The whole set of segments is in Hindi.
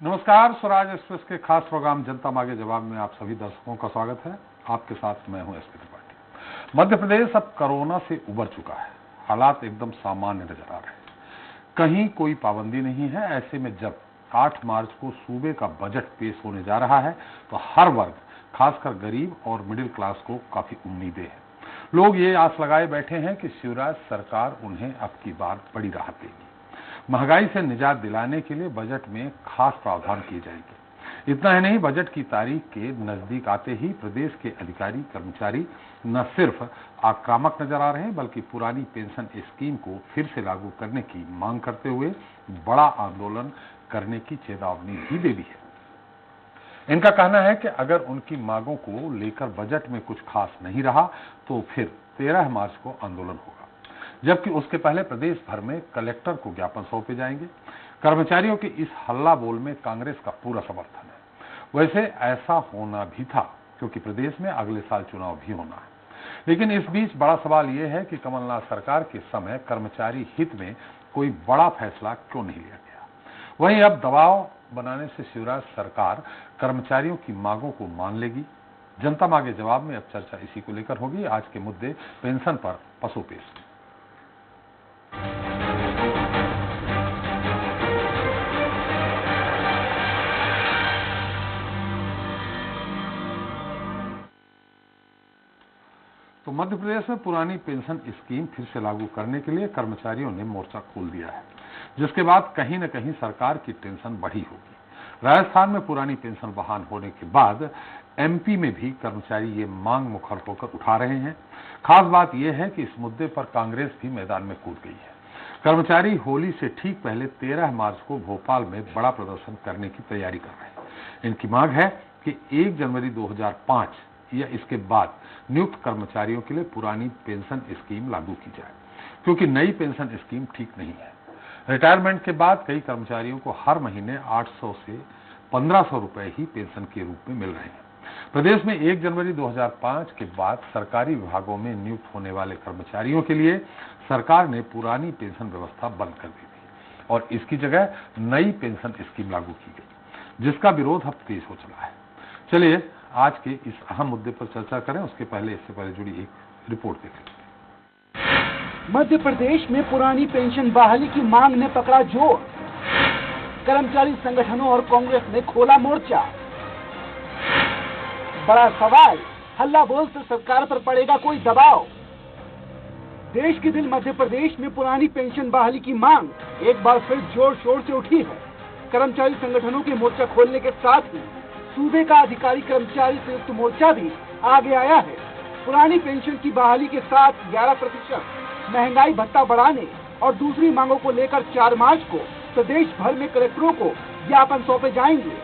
नमस्कार, स्वराज एक्सप्रेस के खास प्रोग्राम जनता मांगे जवाब में आप सभी दर्शकों का स्वागत है। आपके साथ मैं हूं एसपी त्रिपाठी। मध्य प्रदेश अब कोरोना से उबर चुका है। हालात एकदम सामान्य नजर आ रहे हैं, कहीं कोई पाबंदी नहीं है। ऐसे में जब 8 मार्च को सूबे का बजट पेश होने जा रहा है तो हर वर्ग, खासकर गरीब और मिडिल क्लास को काफी उम्मीदें हैं। लोग ये आस लगाए बैठे हैं कि शिवराज सरकार उन्हें अब की बार बड़ी राहत देगी। महंगाई से निजात दिलाने के लिए बजट में खास प्रावधान किए जाएंगे। इतना ही नहीं, बजट की तारीख के नजदीक आते ही प्रदेश के अधिकारी कर्मचारी न सिर्फ आक्रामक नजर आ रहे हैं बल्कि पुरानी पेंशन स्कीम को फिर से लागू करने की मांग करते हुए बड़ा आंदोलन करने की चेतावनी भी दे दी है। इनका कहना है कि अगर उनकी मांगों को लेकर बजट में कुछ खास नहीं रहा तो फिर 13 मार्च को आंदोलन होगा, जबकि उसके पहले प्रदेश भर में कलेक्टर को ज्ञापन सौंपे जाएंगे। कर्मचारियों के इस हल्ला बोल में कांग्रेस का पूरा समर्थन है। वैसे ऐसा होना भी था क्योंकि प्रदेश में अगले साल चुनाव भी होना है। लेकिन इस बीच बड़ा सवाल यह है कि कमलनाथ सरकार के समय कर्मचारी हित में कोई बड़ा फैसला क्यों नहीं लिया गया। वहीं अब दबाव बनाने से शिवराज सरकार कर्मचारियों की मांगों को मान लेगी। जनता मांगे जवाब में अब चर्चा इसी को लेकर होगी। आज के मुद्दे पेंशन पर पसोपेश। तो मध्य प्रदेश में पुरानी पेंशन स्कीम फिर से लागू करने के लिए कर्मचारियों ने मोर्चा खोल दिया है, जिसके बाद कहीं न कहीं सरकार की टेंशन बढ़ी होगी। राजस्थान में पुरानी पेंशन बहाल होने के बाद एमपी में भी कर्मचारी ये मांग मुखर होकर उठा रहे हैं। खास बात यह है कि इस मुद्दे पर कांग्रेस भी मैदान में कूद गई है। कर्मचारी होली से ठीक पहले 13 मार्च को भोपाल में बड़ा प्रदर्शन करने की तैयारी कर रहे हैं। इनकी मांग है कि 1 जनवरी 2005 या इसके बाद नियुक्त कर्मचारियों के लिए पुरानी पेंशन स्कीम लागू की जाए, क्योंकि नई पेंशन स्कीम ठीक नहीं है। रिटायरमेंट के बाद कई कर्मचारियों को हर महीने 800 से 1500 रुपए ही पेंशन के रूप में मिल रहे हैं। प्रदेश में 1 जनवरी 2005 के बाद सरकारी विभागों में नियुक्त होने वाले कर्मचारियों के लिए सरकार ने पुरानी पेंशन व्यवस्था बंद कर दी थी और इसकी जगह नई पेंशन स्कीम लागू की गई, जिसका विरोध अब तेज हो चला है। चलिए आज के इस अहम मुद्दे पर चर्चा करें। उसके पहले इससे पहले जुड़ी एक रिपोर्ट देखें। मध्य प्रदेश में पुरानी पेंशन बहाली की मांग ने पकड़ा जोर। कर्मचारी संगठनों और कांग्रेस ने खोला मोर्चा। बड़ा सवाल, हल्ला बोल से सरकार पर पड़ेगा कोई दबाव। देश के दिल मध्य प्रदेश में पुरानी पेंशन बहाली की मांग एक बार फिर जोर शोर से उठी है। कर्मचारी संगठनों के मोर्चा खोलने के साथ ही सूबे का अधिकारी कर्मचारी संयुक्त मोर्चा भी आगे आया है। पुरानी पेंशन की बहाली के साथ 11% महंगाई भत्ता बढ़ाने और दूसरी मांगों को लेकर 4 मार्च को प्रदेश भर में कलेक्टरों को ज्ञापन सौंपे जाएंगे।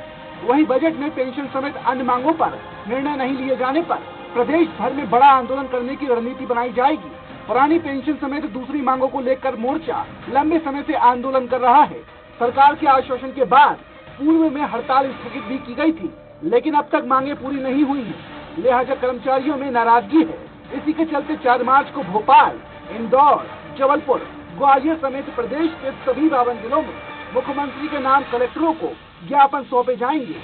वहीं बजट में पेंशन समेत अन्य मांगों पर निर्णय नहीं लिए जाने पर प्रदेश भर में बड़ा आंदोलन करने की रणनीति बनाई जाएगी। पुरानी पेंशन समेत दूसरी मांगों को लेकर मोर्चा लंबे समय से आंदोलन कर रहा है। सरकार के आश्वासन के बाद पूर्व में हड़ताल स्थगित भी की गई थी, लेकिन अब तक मांगे पूरी नहीं हुई हैं। लिहाजा कर्मचारियों में नाराजगी है। इसी के चलते 4 मार्च को भोपाल, इंदौर, जबलपुर, ग्वालियर समेत प्रदेश के सभी 52 जिलों में मुख्यमंत्री के नाम कलेक्टरों को ज्ञापन सौंपे जाएंगे।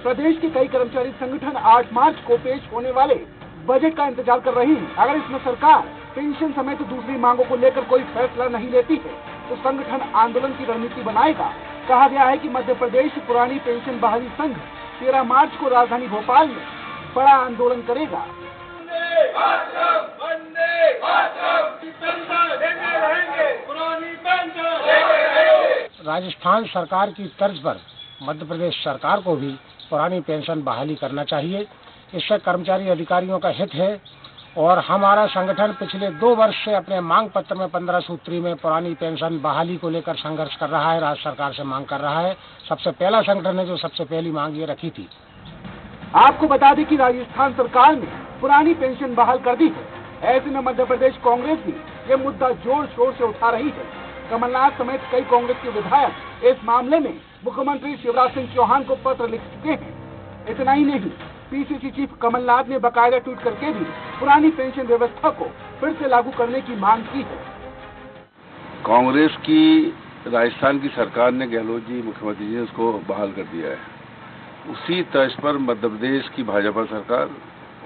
प्रदेश के कई कर्मचारी संगठन 8 मार्च को पेश होने वाले बजट का इंतजार कर रही है। अगर इसमें सरकार पेंशन समेत दूसरी मांगों को लेकर कोई फैसला नहीं लेती है तो संगठन आंदोलन की रणनीति बनाएगा। कहा गया है कि मध्य प्रदेश पुरानी पेंशन बहाली संघ 13 मार्च को राजधानी भोपाल में बड़ा आंदोलन करेगा। राजस्थान सरकार की तर्ज पर मध्य प्रदेश सरकार को भी पुरानी पेंशन बहाली करना चाहिए। इससे कर्मचारी अधिकारियों का हित है और हमारा संगठन पिछले 2 वर्ष से अपने मांग पत्र में 15 सूत्री में पुरानी पेंशन बहाली को लेकर संघर्ष कर रहा है, राज्य सरकार से मांग कर रहा है। सबसे पहला संगठन है जो सबसे पहली मांग ये रखी थी। आपको बता दें कि राजस्थान सरकार ने पुरानी पेंशन बहाल कर दी है। ऐसे में मध्य प्रदेश कांग्रेस भी ये मुद्दा जोर शोर से उठा रही है। कमलनाथ समेत कई कांग्रेस के विधायक इस मामले में मुख्यमंत्री शिवराज सिंह चौहान को पत्र लिख चुके हैं। इतना ही नहीं, पीसीसी चीफ कमलनाथ ने बाकायदा ट्वीट करके भी पुरानी पेंशन व्यवस्था को फिर से लागू करने की मांग की है। कांग्रेस की राजस्थान की सरकार ने, गहलोत जी मुख्यमंत्री जी ने उसको बहाल कर दिया है। उसी तर्ज पर मध्य प्रदेश की भाजपा सरकार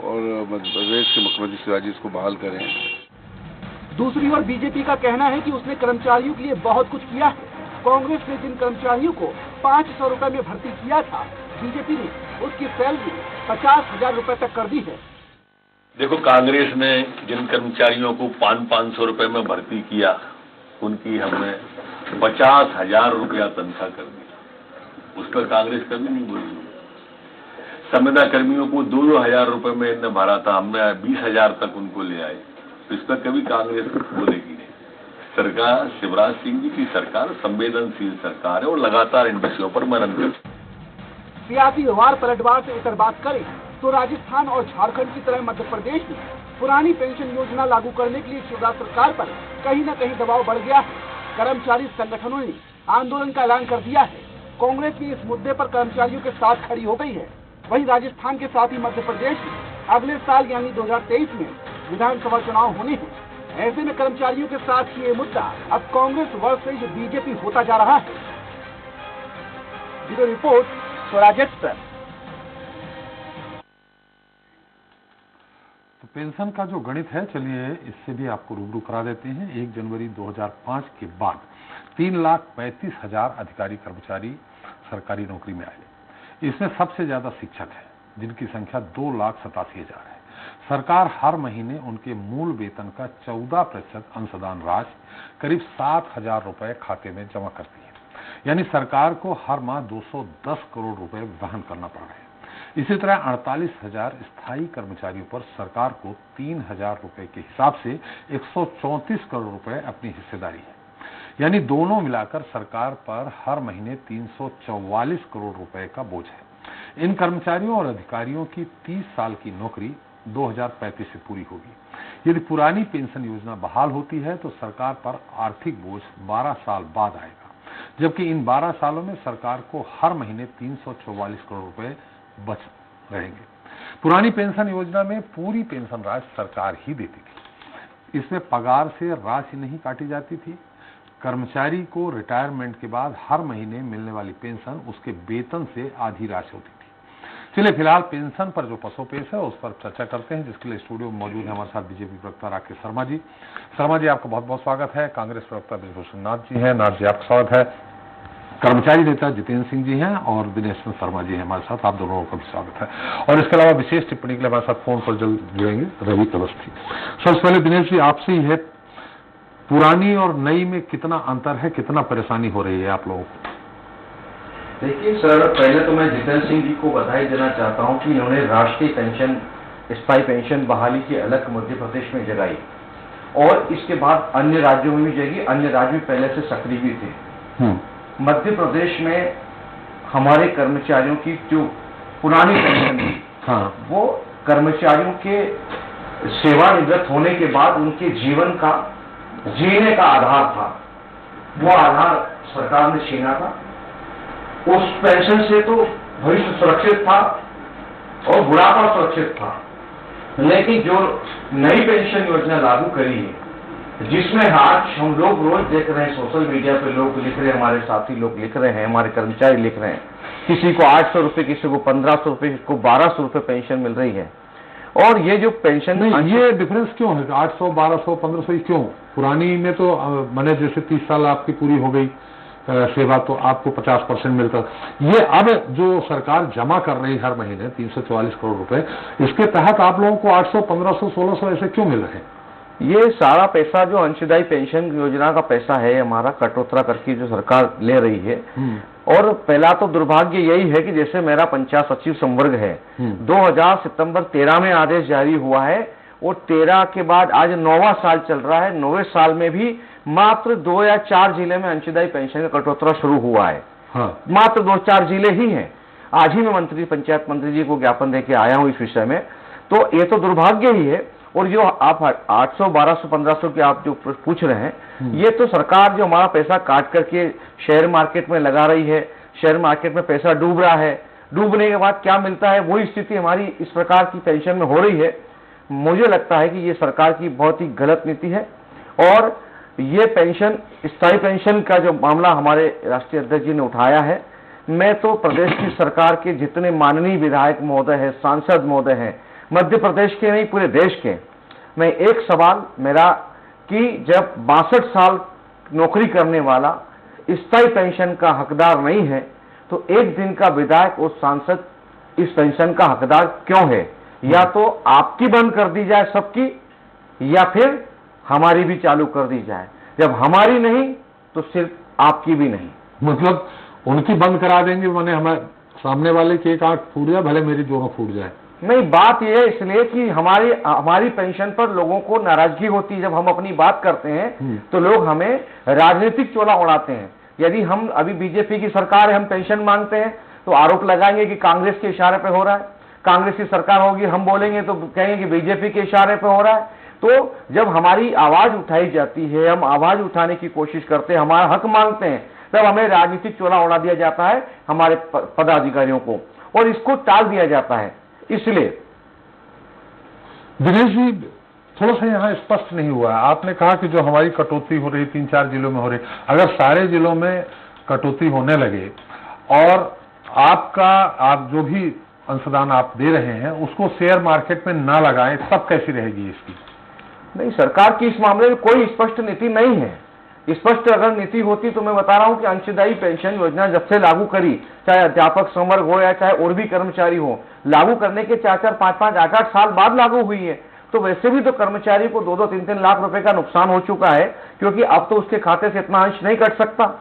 और मध्य प्रदेश के मुख्यमंत्री शिवराज जी इसको बहाल करें। दूसरी ओर बीजेपी का कहना है कि उसने कर्मचारियों के लिए बहुत कुछ किया है। कांग्रेस ने जिन कर्मचारियों को 500 रुपए में भर्ती किया था, बीजेपी ने उसकी सैलरी 50,000 रुपए तक कर दी है। देखो, कांग्रेस ने जिन कर्मचारियों को 500 रुपए में भर्ती किया, उनकी हमने 50,000 रुपया तनख्वाह कर दिया। उस पर कांग्रेस कभी नहीं बोली। संविदा कर्मियों को 2,000 रुपए में इन्हें भरा था, हमने 20,000 तक उनको ले आए। इस पर कभी कांग्रेस बोलेगी नहीं। सरकार, शिवराज सिंह जी की सरकार संवेदनशील सरकार है और लगातार इन विषयों पर मनन करती है। सियासी व्यवहार पलटवार से इतर बात करें तो राजस्थान और झारखंड की तरह मध्य प्रदेश में पुरानी पेंशन योजना लागू करने के लिए शिवराज सरकार पर कहीं न कहीं दबाव बढ़ गया है। कर्मचारी संगठनों ने आंदोलन का ऐलान कर दिया है। कांग्रेस भी इस मुद्दे पर कर्मचारियों के साथ खड़ी हो गई है। वहीं राजस्थान के साथ ही मध्य प्रदेश में अगले साल यानी 2023 में विधानसभा चुनाव होने हैं। ऐसे में कर्मचारियों के साथ ये मुद्दा अब कांग्रेस वर्सेज बीजेपी होता जा रहा है। Bureau report, Swaraj express. तो पेंशन का जो गणित है, चलिए इससे भी आपको रूबरू करा देते हैं। 1 जनवरी 2005 के बाद 3,35,000 अधिकारी कर्मचारी सरकारी नौकरी में आए। इसमें सबसे ज्यादा शिक्षक हैं, जिनकी संख्या 2,87,000 है। सरकार हर महीने उनके मूल वेतन का 14% अंशदान राशि करीब 7,000 रुपए खाते में जमा करती है। यानी सरकार को हर माह 210 करोड़ रुपए वहन करना पड़ रहे हैं। इसी तरह 48,000 स्थायी कर्मचारियों पर सरकार को 3,000 रुपए के हिसाब से 134 करोड़ रुपए अपनी हिस्सेदारी है। यानी दोनों मिलाकर सरकार पर हर महीने 344 करोड़ रुपए का बोझ है। इन कर्मचारियों और अधिकारियों की 30 साल की नौकरी 2035 से पूरी होगी। यदि पुरानी पेंशन योजना बहाल होती है तो सरकार पर आर्थिक बोझ 12 साल बाद आएगा, जबकि इन 12 सालों में सरकार को हर महीने 344 करोड़ रुपए बच रहेंगे। पुरानी पेंशन योजना में पूरी पेंशन राशि सरकार ही देती थी। इसमें पगार से राशि नहीं काटी जाती थी। कर्मचारी को रिटायरमेंट के बाद हर महीने मिलने वाली पेंशन उसके वेतन से आधी राशि होती थी। चलिए फिलहाल पेंशन पर जो पसोपेश है उस पर चर्चा करते हैं, जिसके लिए स्टूडियो में मौजूद है हमारे साथ बीजेपी प्रवक्ता राकेश शर्मा जी। शर्मा जी, आपका बहुत बहुत स्वागत है। कांग्रेस प्रवक्ता ब्रिजभूषण नाथ जी हैं। नाथ जी, आपका स्वागत है। कर्मचारी नेता जितेंद्र सिंह जी हैं और दिनेश शर्मा जी हैं हमारे साथ। आप दोनों का भी स्वागत है। और इसके अलावा विशेष टिप्पणी के लिए हमारे साथ फोन पर जल्द जुड़ेंगे रवि अवस्थी। सबसे पहले दिनेश जी, आपसे ही है, पुरानी और नई में कितना अंतर है, कितना परेशानी हो रही है आप लोगों को? देखिए सर, पहले तो मैं जितेंद्र सिंह जी को बधाई देना चाहता हूं कि इन्होंने राष्ट्रीय पेंशन, स्थायी पेंशन बहाली की अलग मध्य प्रदेश में जगाई और इसके बाद अन्य राज्यों में भी जगी। अन्य राज्य भी पहले से सक्रिय भी थे। मध्य प्रदेश में हमारे कर्मचारियों की जो पुरानी पेंशन थी, वो कर्मचारियों के सेवानिवृत्त होने के बाद उनके जीवन का जीने का आधार था, वो आधार सरकार ने छीना था। उस पेंशन से तो भविष्य सुरक्षित था और बुढ़ापा सुरक्षित था, लेकिन जो नई पेंशन योजना लागू करी है, जिसमें आज हम लोग रोज देख रहे हैं, सोशल मीडिया पे लोग लिख रहे हैं, हमारे साथी लोग लिख रहे हैं, हमारे कर्मचारी लिख रहे हैं, किसी को 800 रुपए, किसी को 1500 रुपए, किसी को 1200 रुपए पेंशन मिल रही है। और ये जो पेंशन ये डिफरेंस क्यों है? 800, 1200, 1500 क्यों? पुरानी में तो मैंने जैसे 30 साल आपकी पूरी हो गई सेवा तो आपको 50% मिलता। ये अब जो सरकार जमा कर रही हर महीने 344 करोड़ रुपए, इसके तहत आप लोगों को 800, 1500, 1600 ऐसे क्यों मिल रहे हैं? ये सारा पैसा जो अंशदायी पेंशन योजना का पैसा है, हमारा कटौती करके जो सरकार ले रही है। और पहला तो दुर्भाग्य यही है कि जैसे मेरा पंचायत सचिव संवर्ग है, 2000 सितंबर 13 में आदेश जारी हुआ है और 13 के बाद आज 9वां साल चल रहा है। 9वें साल में भी मात्र 2 या 4 जिले में अंशदायी पेंशन का कटौती शुरू हुआ है। मात्र 2-4 जिले ही हैं। आज ही मैं पंचायत मंत्री जी को ज्ञापन देके आया हूं इस विषय में। तो ये तो दुर्भाग्य ही है। और जो आप 800, 1200, 1500 की आप जो पूछ रहे हैं, ये तो सरकार जो हमारा पैसा काट करके शेयर मार्केट में लगा रही है, शेयर मार्केट में पैसा डूब रहा है, डूबने के बाद क्या मिलता है, वही स्थिति हमारी इस प्रकार की पेंशन में हो रही है। मुझे लगता है कि ये सरकार की बहुत ही गलत नीति है और ये पेंशन, स्थायी पेंशन का जो मामला हमारे राष्ट्रीय अध्यक्ष जी ने उठाया है, मैं तो प्रदेश की सरकार के जितने माननीय विधायक महोदय हैं, सांसद महोदय हैं, मध्य प्रदेश के नहीं पूरे देश के, मैं एक सवाल मेरा कि जब 62 साल नौकरी करने वाला स्थायी पेंशन का हकदार नहीं है, तो एक दिन का विधायक और सांसद इस पेंशन का हकदार क्यों है? या तो आपकी बंद कर दी जाए सबकी, या फिर हमारी भी चालू कर दी जाए। जब हमारी नहीं तो सिर्फ आपकी भी नहीं। मतलब उनकी बंद करा देंगे, माने हमारे सामने वाले की एक आंख फूट जाए, भले मेरी दोनों फूट जाए। नहीं, बात यह है इसलिए कि हमारी पेंशन पर लोगों को नाराजगी होती है। जब हम अपनी बात करते हैं तो लोग हमें राजनीतिक चोला उड़ाते हैं। यदि हम अभी बीजेपी की सरकार है, हम पेंशन मांगते हैं तो आरोप लगाएंगे कि कांग्रेस के इशारे पे हो रहा है। कांग्रेस की सरकार होगी, हम बोलेंगे तो कहेंगे कि बीजेपी के इशारे पे हो रहा है। तो जब हमारी आवाज उठाई जाती है, हम आवाज उठाने की कोशिश करते हैं, हमारा हक मांगते हैं, तब हमें राजनीतिक चोला उड़ा दिया जाता है हमारे पदाधिकारियों को, और इसको टाल दिया जाता है। इसलिए दिनेश जी, थोड़ा सा यहाँ स्पष्ट नहीं हुआ है। आपने कहा कि जो हमारी कटौती हो रही 3-4 जिलों में हो रही, अगर सारे जिलों में कटौती होने लगे और आप जो भी अंशदान आप दे रहे हैं उसको शेयर मार्केट में ना लगाएं, तब कैसी रहेगी इसकी? नहीं, सरकार की इस मामले में कोई स्पष्ट नीति नहीं है। स्पष्ट अगर नीति होती तो मैं बता रहा हूं कि अंशदायी पेंशन योजना जब से लागू करी, चाहे अध्यापक संवर्ग हो या चाहे और भी कर्मचारी हो, लागू करने के 4-4, 5-5, 8-8 साल बाद लागू हुई है। तो वैसे भी तो कर्मचारी को 2-2, 3-3 लाख रुपए का नुकसान हो चुका है, क्योंकि अब तो उसके खाते से इतना अंश नहीं कट सकता,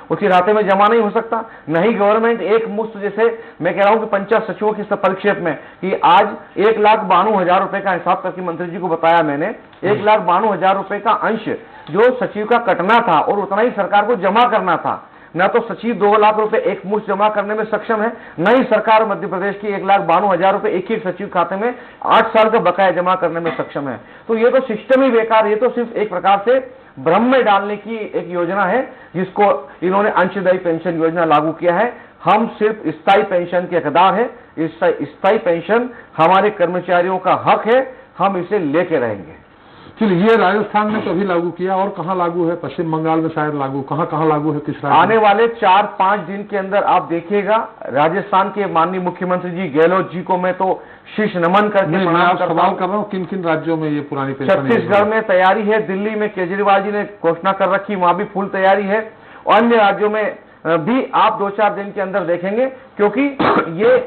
उसके खाते में जमा नहीं हो सकता। नहीं गवर्नमेंट एक मुश्त, जैसे मैं कह रहा हूं कि पंचायत सचिवों की परिक्षेप में कि आज 1,92,000 रुपए का हिसाब करके मंत्री जी को बताया मैंने, 1,92,000 रुपए का अंश जो सचिव का कटना था और उतना ही सरकार को जमा करना था। न तो सचिव 2 लाख रुपए एक मुश्त जमा करने में सक्षम है, न ही सरकार मध्य प्रदेश की 1,92,000 रुपए एक सचिव खाते में 8 साल का बकाया जमा करने में सक्षम है। तो ये तो सिस्टम ही बेकार, ये तो सिर्फ एक प्रकार से भ्रम में डालने की एक योजना है जिसको इन्होंने अंशदायी पेंशन योजना लागू किया है। हम सिर्फ स्थायी पेंशन के हकदार है। स्थायी पेंशन हमारे कर्मचारियों का हक है, हम इसे लेके रहेंगे। चलिए, ये राजस्थान में कभी लागू किया और कहां लागू है? पश्चिम बंगाल में शायद लागू, कहां लागू है, किस राज्य? आने वाले 4-5 दिन के अंदर आप देखिएगा, राजस्थान के माननीय मुख्यमंत्री जी गहलोत जी को मैं तो शीश नमन करके मैं आप सवाल कर रहा हूँ, किन किन राज्यों में ये पुरानी पेंशन? छत्तीसगढ़ में तैयारी है, दिल्ली में केजरीवाल जी ने घोषणा कर रखी, वहां भी फुल तैयारी है, और अन्य राज्यों में भी आप 2-4 दिन के अंदर देखेंगे, क्योंकि ये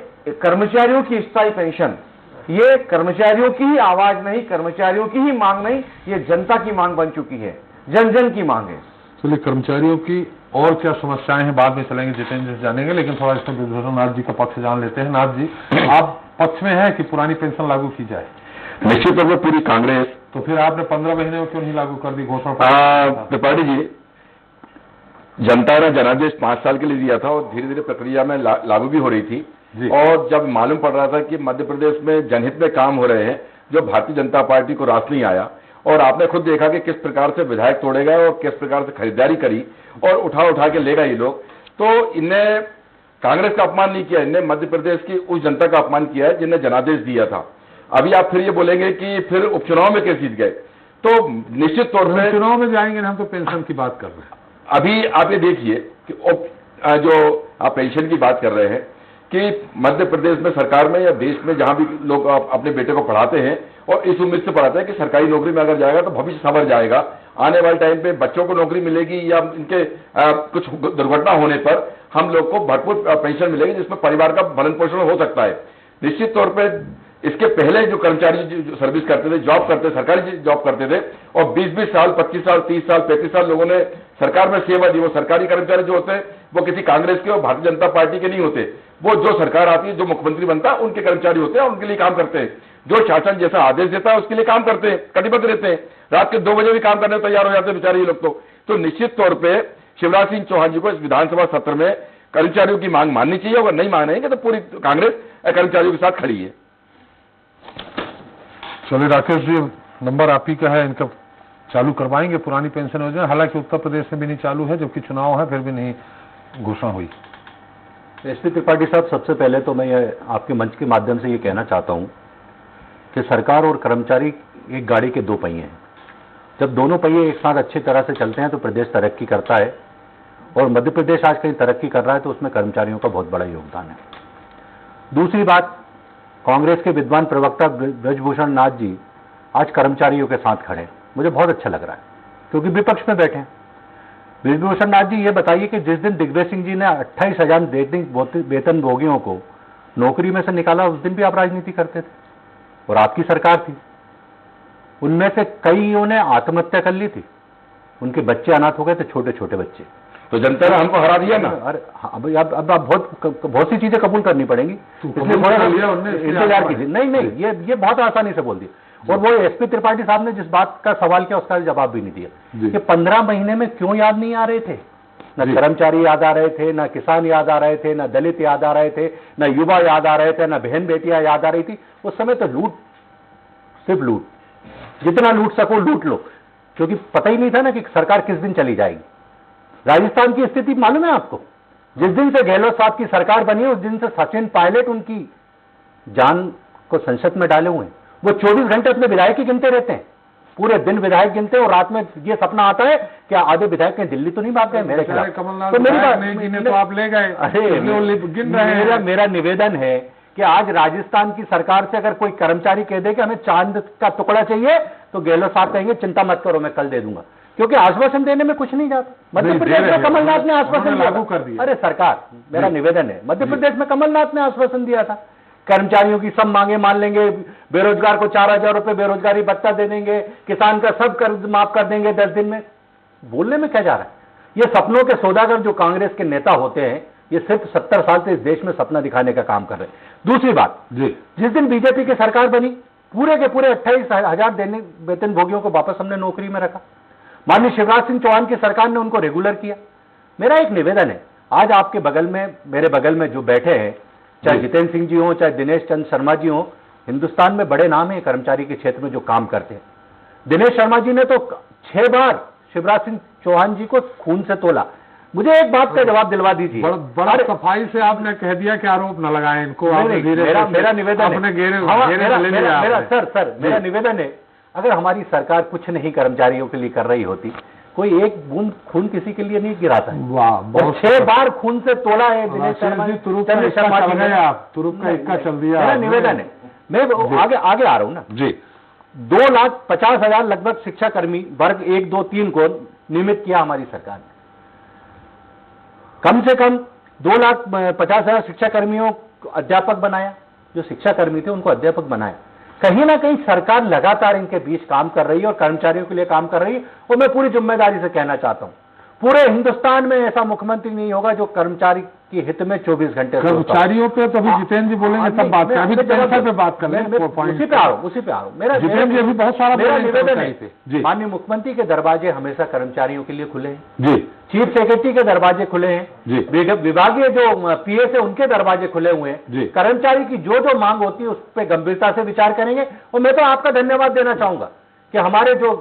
कर्मचारियों की स्थायी पेंशन, ये कर्मचारियों की ही आवाज नहीं, कर्मचारियों की ही मांग नहीं, ये जनता की मांग बन चुकी है, जन जन की मांग है। चलिए, कर्मचारियों की और क्या समस्याएं हैं बाद में चलेंगे, जितेंद्र से जानेंगे, लेकिन थोड़ा इसमें विभूषण नाथ जी का पक्ष जान लेते हैं। नाथ जी, आप पक्ष में है कि पुरानी पेंशन लागू की जाए? निश्चित तौर पर पूरी कांग्रेस। तो फिर आपने 15 महीने में क्यों नहीं लागू कर दी घोषणा? त्रिपाठी जी, जनता ने जनादेश 5 साल के लिए दिया था और धीरे धीरे प्रक्रिया में लागू भी हो रही थी। और जब मालूम पड़ रहा था कि मध्य प्रदेश में जनहित में काम हो रहे हैं, जो भारतीय जनता पार्टी को रास नहीं आया, और आपने खुद देखा कि किस प्रकार से विधायक तोड़े गए और किस प्रकार से खरीदारी करी और उठा के ले गए ये लोग, तो इनने कांग्रेस का अपमान नहीं किया, इनने मध्य प्रदेश की उस जनता का अपमान किया है जिन्हें जनादेश दिया था। अभी आप फिर ये बोलेंगे कि फिर उपचुनाव में कैसे जीत गए, तो निश्चित तौर पर चुनाव में जाएंगे ना, हम तो पेंशन की बात कर रहे हैं। अभी आप ये देखिए कि जो आप पेंशन की बात कर रहे हैं कि मध्य प्रदेश में सरकार में या देश में जहां भी लोग अपने बेटे को पढ़ाते हैं और इस उम्मीद से पढ़ाते हैं कि सरकारी नौकरी में अगर जाएगा तो भविष्य संवर जाएगा, आने वाले टाइम पे बच्चों को नौकरी मिलेगी या इनके कुछ दुर्घटना होने पर हम लोग को भरपूर पेंशन मिलेगी जिसमें परिवार का भरण पोषण हो सकता है। निश्चित तौर पर इसके पहले जो कर्मचारी जो सर्विस करते थे, जॉब करते, सरकारी जॉब करते थे और 20-20 साल, 25 साल, 30 साल, 35 साल लोगों ने सरकार में सेवा दी, वो सरकारी कर्मचारी जो होते हैं वो किसी कांग्रेस के और भारतीय जनता पार्टी के नहीं होते, वो जो सरकार आती है, जो मुख्यमंत्री बनता है उनके कर्मचारी होते हैं, उनके लिए काम करते हैं। जो शासन जैसा आदेश देता है उसके लिए काम करते हैं, कटिबद्ध रहते हैं, रात के 2 बजे भी काम करने तैयार हो जाते हैं बेचारे ये लोग। तो निश्चित तौर पर शिवराज सिंह चौहान जी को इस विधानसभा सत्र में कर्मचारियों की मांग माननी चाहिए, अगर नहीं मानेंगे तो पूरी कांग्रेस कर्मचारियों के साथ खड़ी है। चलिए राकेश जी, नंबर आप ही का है, इनका चालू करवाएंगे पुरानी पेंशन योजना? हालांकि उत्तर प्रदेश में भी नहीं चालू है, जबकि चुनाव है, फिर भी नहीं घोषणा हुई। एसपी त्रिपाठी साहब, सबसे पहले तो मैं आपके मंच के माध्यम से ये कहना चाहता हूं कि सरकार और कर्मचारी एक गाड़ी के 2 पहिए हैं जब दोनों पहिए एक साथ अच्छी तरह से चलते हैं तो प्रदेश तरक्की करता है, और मध्य प्रदेश आज कहीं तरक्की कर रहा है तो उसमें कर्मचारियों का बहुत बड़ा योगदान है। दूसरी बात, कांग्रेस के विद्वान प्रवक्ता ब्रजभूषण नाथ जी आज कर्मचारियों के साथ खड़े हैं, मुझे बहुत अच्छा लग रहा है क्योंकि विपक्ष में बैठे हैं। ब्रजभूषण नाथ जी, ये बताइए कि जिस दिन दिग्विजय सिंह जी ने 28,000 वेतन भोगियों को नौकरी में से निकाला, उस दिन भी आप राजनीति करते थे और आपकी सरकार थी। उनमें से कईयों ने आत्महत्या कर ली थी, उनके बच्चे अनाथ हो गए थे, छोटे छोटे बच्चे। तो जनता ने हमको हरा दिया ना। अरे अब बहुत सी चीजें कबूल करनी पड़ेंगी, इसलिए थोड़ा इंतजार कीजिए। नहीं, ये बहुत आसानी से बोल दिया। और वो एसपी त्रिपाठी साहब ने जिस बात का सवाल किया उसका जवाब भी नहीं दिया कि 15 महीने में क्यों याद नहीं आ रहे थे। न कर्मचारी याद आ रहे थे, न किसान याद आ रहे थे, न दलित याद आ रहे थे, न युवा याद आ रहे थे, न बहन बेटियां याद आ रही थी। उस समय तो लूट, सिर्फ लूट, जितना लूट सको लूट लो, क्योंकि पता ही नहीं था ना कि सरकार किस दिन चली जाएगी। राजस्थान की स्थिति मालूम है आपको? जिस दिन से गहलोत साहब की सरकार बनी है उस दिन से सचिन पायलट उनकी जान को संसद में डाले हुए हैं। वो 24 घंटे अपने विधायक ही गिनते रहते हैं, पूरे दिन विधायक गिनते हैं और रात में ये सपना आता है कि आधे विधायक कहीं दिल्ली तो नहीं भाग गए मेरे खिलाफ। तो मेरी बात नहीं, तो आप ले गए। अरे मेरा निवेदन है कि आज राजस्थान की सरकार से अगर कोई कर्मचारी कह दे कि हमें चांद का टुकड़ा चाहिए तो गहलोत साहब कहेंगे चिंता मत करो मैं कल दे दूंगा, क्योंकि आश्वासन देने में कुछ नहीं जाता। मध्य प्रदेश में कमलनाथ ने आश्वासन लागू कर दिया। अरे सरकार, मेरा निवेदन है, मध्य प्रदेश में कमलनाथ ने आश्वासन दिया था कर्मचारियों की सब मांगे मान लेंगे, बेरोजगार को 4,000 रुपए बेरोजगारी भत्ता दे देंगे, किसान का सब कर्ज माफ कर देंगे 10 दिन में। बोलने में क्या जा रहा है? ये सपनों के सौदागर जो कांग्रेस के नेता होते हैं, ये सिर्फ 70 साल से इस देश में सपना दिखाने का काम कर रहे हैं। दूसरी बात, जिस दिन बीजेपी की सरकार बनी, पूरे के पूरे 28,000 वेतन भोगियों को वापस हमने नौकरी में रखा। माननीय शिवराज सिंह चौहान की सरकार ने उनको रेगुलर किया। मेरा एक निवेदन है, आज आपके बगल में, मेरे बगल में जो बैठे हैं, चाहे जितेंद्र सिंह जी हो, चाहे दिनेश चंद्र शर्मा जी हो, हिंदुस्तान में बड़े नाम है कर्मचारी के क्षेत्र में जो काम करते हैं। दिनेश शर्मा जी ने तो 6 बार शिवराज सिंह चौहान जी को खून से तोला। मुझे एक बात का जवाब दिलवा दीजिए। बड़ा सफाई से आपने कह दिया कि आरोप न लगाएं इनको। मेरा निवेदन है, मेरा निवेदन है, अगर हमारी सरकार कुछ नहीं कर्मचारियों के लिए कर रही होती, कोई एक बूंद खून किसी के लिए नहीं गिराता है। और 6 बार खून से तोला है दिनेश शर्मा जी, तुरुप का इक्का चल दिया। मेरा निवेदन है, मैं आगे आ रहा हूं ना जी। 2,50,000 लगभग शिक्षा कर्मी वर्ग 1, 2, 3 को नियमित किया हमारी सरकार ने। कम से कम 2,50,000 शिक्षा कर्मियों को अध्यापक बनाया, जो शिक्षा कर्मी थे उनको अध्यापक बनाया। कहीं ना कहीं सरकार लगातार इनके बीच काम कर रही है और कर्मचारियों के लिए काम कर रही है। और मैं पूरी जिम्मेदारी से कहना चाहता हूं, पूरे हिंदुस्तान में ऐसा मुख्यमंत्री नहीं होगा जो कर्मचारी के हित में 24 घंटे कर्मचारियों पे तो अभी जितेंद्र जी बोलेंगे तब बात करें, अभी पेंशन पे बात कर लें। उसी पे आ रहा हूं। मेरा जितेंद्र जी अभी बहुत सारा मेरा निवेदन है, माननीय मुख्यमंत्री के दरवाजे हमेशा कर्मचारियों के लिए खुले हैं जी। चीफ सेक्रेटरी के दरवाजे खुले हैं जी। विभागीय जो पीएस है उनके दरवाजे खुले हुए हैं। कर्मचारी की जो मांग होती है उस पर गंभीरता से विचार करेंगे। और मैं तो आपका धन्यवाद देना चाहूंगा कि हमारे जो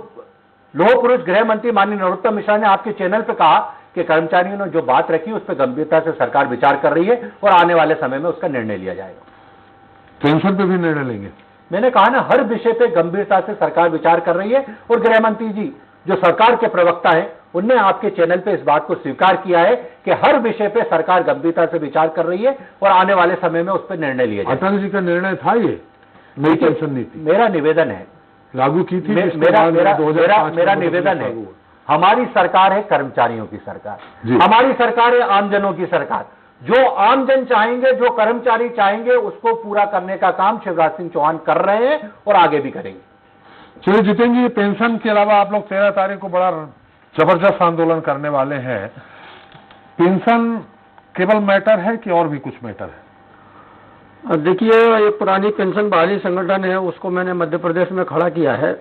लोह पुरुष गृह मंत्री माननीय नरोत्तम मिश्रा ने आपके चैनल पर कहा कि कर्मचारियों ने जो बात रखी उस पर गंभीरता से सरकार विचार कर रही है और आने वाले समय में उसका निर्णय लिया जाएगा। पेंशन पे भी निर्णय लेंगे। मैंने कहा ना, हर विषय पे गंभीरता से सरकार विचार कर रही है। और गृह मंत्री जी जो सरकार के प्रवक्ता हैं, उनने आपके चैनल पे इस बात को स्वीकार किया है कि हर विषय पे सरकार गंभीरता से विचार कर रही है और आने वाले समय में उस पर निर्णय लिया जाएगा। अटल जी का निर्णय था ये नई पेंशन नीति, मेरा निवेदन है, लागू की थी। मेरा निवेदन है, हमारी सरकार है कर्मचारियों की सरकार, हमारी सरकार है आमजनों की सरकार। जो आमजन चाहेंगे, जो कर्मचारी चाहेंगे, उसको पूरा करने का काम शिवराज सिंह चौहान कर रहे हैं और आगे भी करेंगे। चलिए जितेंद्र जी, पेंशन के अलावा आप लोग 13 तारीख को बड़ा जबरदस्त आंदोलन करने वाले हैं। पेंशन केवल मैटर है कि और भी कुछ मैटर है? देखिए, ये पुरानी पेंशन बहाली संगठन है, उसको मैंने मध्य प्रदेश में खड़ा किया है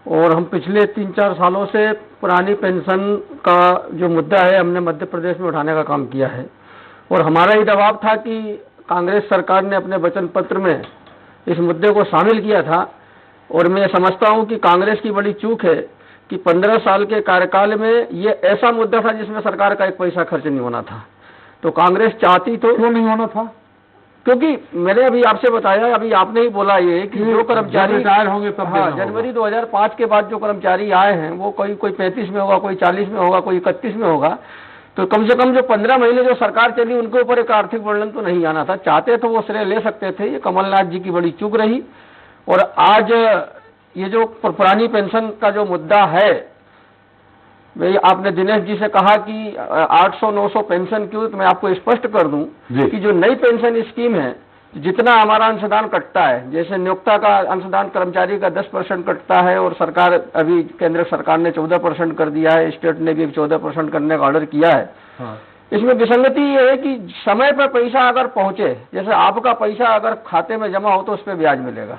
और हम पिछले 3-4 सालों से पुरानी पेंशन का जो मुद्दा है हमने मध्य प्रदेश में उठाने का काम किया है। और हमारा ये दबाव था कि कांग्रेस सरकार ने अपने वचन पत्र में इस मुद्दे को शामिल किया था। और मैं समझता हूं कि कांग्रेस की बड़ी चूक है कि 15 साल के कार्यकाल में ये ऐसा मुद्दा था जिसमें सरकार का 1 पैसा खर्च नहीं होना था। तो कांग्रेस चाहती तो क्यों नहीं होना था? क्योंकि मैंने अभी आपसे बताया, अभी आपने ही बोला ये कि जो कर्मचारी रिटायर होंगे तब हाँ, जनवरी 2005 के बाद जो कर्मचारी आए हैं वो कोई 35 में होगा, कोई 40 में होगा, कोई 31 में होगा, तो कम से कम जो 15 महीने जो सरकार चली उनके ऊपर एक आर्थिक वर्णन तो नहीं आना था। चाहते तो वो श्रेय ले सकते थे। ये कमलनाथ जी की बड़ी चूक रही। और आज ये जो पुरानी पेंशन का जो मुद्दा है, भाई आपने दिनेश जी से कहा कि 800-900 पेंशन क्यों, तो मैं आपको स्पष्ट कर दूं कि जो नई पेंशन स्कीम है, जितना हमारा अंशदान कटता है, जैसे नियोक्ता का अंशदान कर्मचारी का 10% कटता है और सरकार अभी केंद्र सरकार ने 14% कर दिया है, स्टेट ने भी 14% करने का ऑर्डर किया है। हाँ। इसमें विसंगति ये है कि समय पर पैसा अगर पहुंचे, जैसे आपका पैसा अगर खाते में जमा हो तो उस पर ब्याज मिलेगा।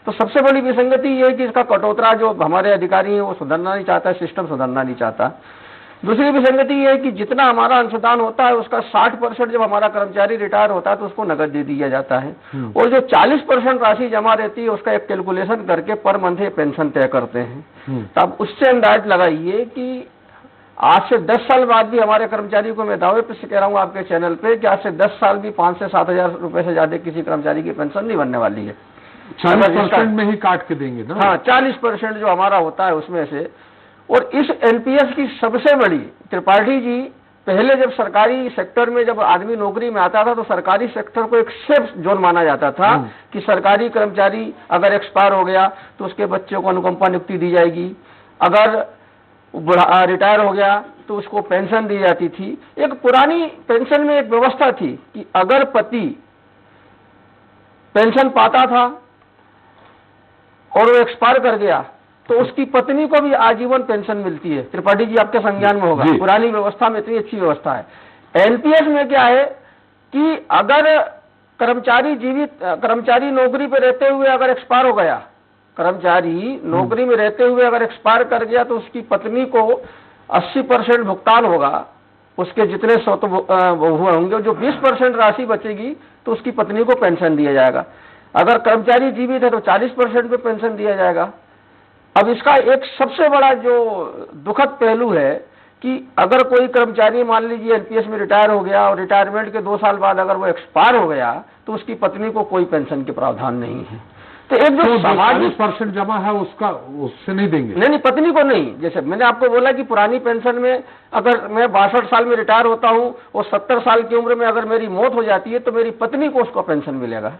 तो सबसे बड़ी विसंगति ये है कि इसका कटौतरा जो हमारे अधिकारी हैं वो सुधरना नहीं चाहता, सिस्टम सुधरना नहीं चाहता। दूसरी विसंगति ये है कि जितना हमारा अंशदान होता है उसका 60% जब हमारा कर्मचारी रिटायर होता है तो उसको नकद दे दिया जाता है, और जो 40% राशि जमा रहती है उसका एक कैलकुलेशन करके पर मंथ पेंशन तय करते हैं। तब उससे अंदाज लगाइए कि आज से 10 साल बाद भी हमारे कर्मचारी को, मैं दावे पे कह रहा हूँ आपके चैनल पे, कि आज से 10 साल भी 5 से 7 हजार रुपए से ज्यादा किसी कर्मचारी की पेंशन नहीं बनने वाली है। 40% में ही काट के देंगे ना? हाँ, 40% जो हमारा होता है उसमें से। और इस एनपीएस की सबसे बड़ी, त्रिपाठी जी, पहले जब सरकारी सेक्टर में जब आदमी नौकरी में आता था तो सरकारी सेक्टर को एक सेफ जोन माना जाता था कि सरकारी कर्मचारी अगर एक्सपायर हो गया तो उसके बच्चों को अनुकंपा नियुक्ति दी जाएगी, अगर रिटायर हो गया तो उसको पेंशन दी जाती थी। एक पुरानी पेंशन में एक व्यवस्था थी कि अगर पति पेंशन पाता था और वो एक्सपायर कर गया तो उसकी पत्नी को भी आजीवन पेंशन मिलती है। त्रिपाठी जी आपके संज्ञान में होगा, पुरानी व्यवस्था में इतनी अच्छी व्यवस्था है। एनपीएस में क्या है कि अगर कर्मचारी नौकरी पे रहते हुए अगर एक्सपायर हो गया, कर्मचारी नौकरी में रहते हुए अगर एक्सपायर कर गया तो उसकी पत्नी को 80% भुगतान होगा, उसके जितने स्वत होंगे, जो 20% राशि बचेगी तो उसकी पत्नी को पेंशन दिया जाएगा। अगर कर्मचारी जीवित है तो 40% पे पेंशन दिया जाएगा। अब इसका एक सबसे बड़ा जो दुखद पहलू है कि अगर कोई कर्मचारी मान लीजिए एनपीएस में रिटायर हो गया और रिटायरमेंट के 2 साल बाद अगर वो एक्सपायर हो गया तो उसकी पत्नी को कोई पेंशन के प्रावधान नहीं है। तो एक जो 40% जमा है उसका, उससे नहीं देंगे? नहीं, पत्नी को नहीं। जैसे मैंने आपको बोला कि पुरानी पेंशन में अगर मैं 62 साल में रिटायर होता हूं और 70 साल की उम्र में अगर मेरी मौत हो जाती है तो मेरी पत्नी को उसका पेंशन मिलेगा।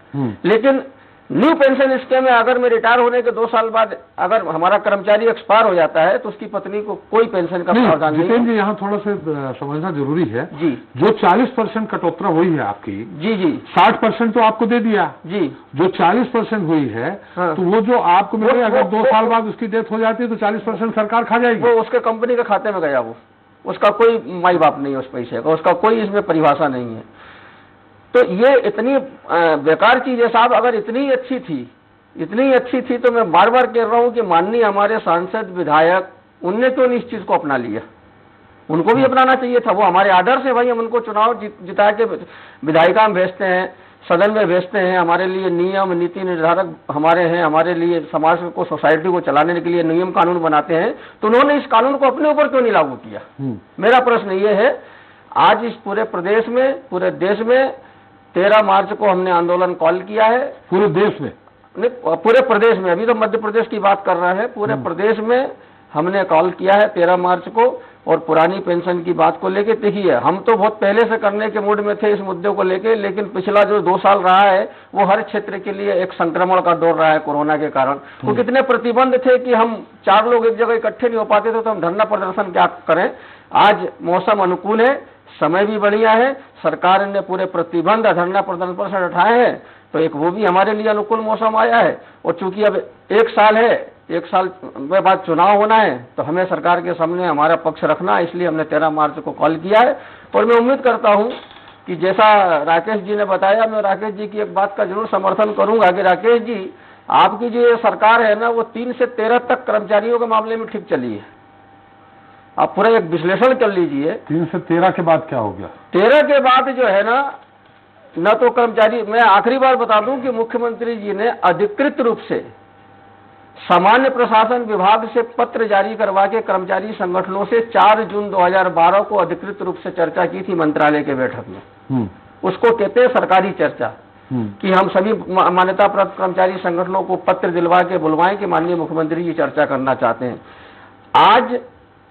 लेकिन न्यू पेंशन स्कीम में अगर मैं रिटायर होने के 2 साल बाद अगर हमारा कर्मचारी एक्सपायर हो जाता है तो उसकी पत्नी को कोई पेंशन का प्रावधान नहीं। जितेंद्र जी, यहाँ थोड़ा सा समझना जरूरी है जी। जो 40% कटौती हुई है आपकी, जी 60% तो आपको दे दिया जी, जो 40% हुई है हाँ। तो वो जो आपको मिले, अगर 2 साल बाद उसकी डेथ हो जाती है तो 40% सरकार खा जाएगी। वो उसके कंपनी के खाते में गया, वो उसका कोई माई बाप नहीं है उस पैसे का, उसका कोई इसमें परिभाषा नहीं है। तो ये इतनी बेकार चीज है साहब। अगर इतनी अच्छी थी तो मैं बार बार कह रहा हूं कि माननीय हमारे सांसद विधायक, उनने क्यों नहीं इस चीज को अपना लिया? उनको भी अपनाना चाहिए था। वो हमारे आदर्श है भाई, हम उनको चुनाव जिता के विधायिका में भेजते हैं, सदन में भेजते हैं, हमारे लिए नियम नीति निर्धारक हमारे हैं, हमारे लिए समाज को, सोसाइटी को चलाने के लिए नियम कानून बनाते हैं। तो उन्होंने इस कानून को अपने ऊपर क्यों नहीं लागू किया? मेरा प्रश्न ये है। आज इस पूरे प्रदेश में, पूरे देश में 13 मार्च को हमने आंदोलन कॉल किया है। पूरे देश में नहीं, पूरे प्रदेश में, अभी तो मध्य प्रदेश की बात कर रहे हैं, पूरे प्रदेश में हमने कॉल किया है 13 मार्च को। और पुरानी पेंशन की बात को लेके देखिए, हम तो बहुत पहले से करने के मूड में थे इस मुद्दे को लेके, लेकिन पिछला जो 2 साल रहा है वो हर क्षेत्र के लिए एक संक्रमण का दौर रहा है कोरोना के कारण। तो कितने प्रतिबंध थे कि हम 4 लोग एक जगह इकट्ठे नहीं हो पाते थे, तो हम धरना प्रदर्शन क्या करें। आज मौसम अनुकूल है, समय भी बढ़िया है, सरकार ने पूरे प्रतिबंध धरना प्रदर्शन पर उठाए हैं, तो एक वो भी हमारे लिए अनुकूल मौसम आया है। और चूंकि अब 1 साल है, 1 साल के बाद चुनाव होना है, तो हमें सरकार के सामने हमारा पक्ष रखना, इसलिए हमने 13 मार्च को कॉल किया है। और मैं उम्मीद करता हूं कि जैसा राकेश जी ने बताया, मैं राकेश जी की एक बात का जरूर समर्थन करूंगा कि राकेश जी, आपकी जो ये सरकार है ना, वो 3 से 13 तक कर्मचारियों के मामले में ठीक चली है। आप पूरा एक विश्लेषण कर लीजिए। 3 से 13 के बाद क्या हो गया? 13 के बाद जो है न तो कर्मचारी, मैं आखिरी बार बता दूं कि मुख्यमंत्री जी ने अधिकृत रूप से सामान्य प्रशासन विभाग से पत्र जारी करवा के कर्मचारी संगठनों से 4 जून 2012 को अधिकृत रूप से चर्चा की थी मंत्रालय के बैठक में। उसको कहते हैं सरकारी चर्चा, कि हम सभी मान्यता प्राप्त कर्मचारी संगठनों को पत्र दिलवा के बुलवाएं कि माननीय मुख्यमंत्री जी चर्चा करना चाहते हैं। आज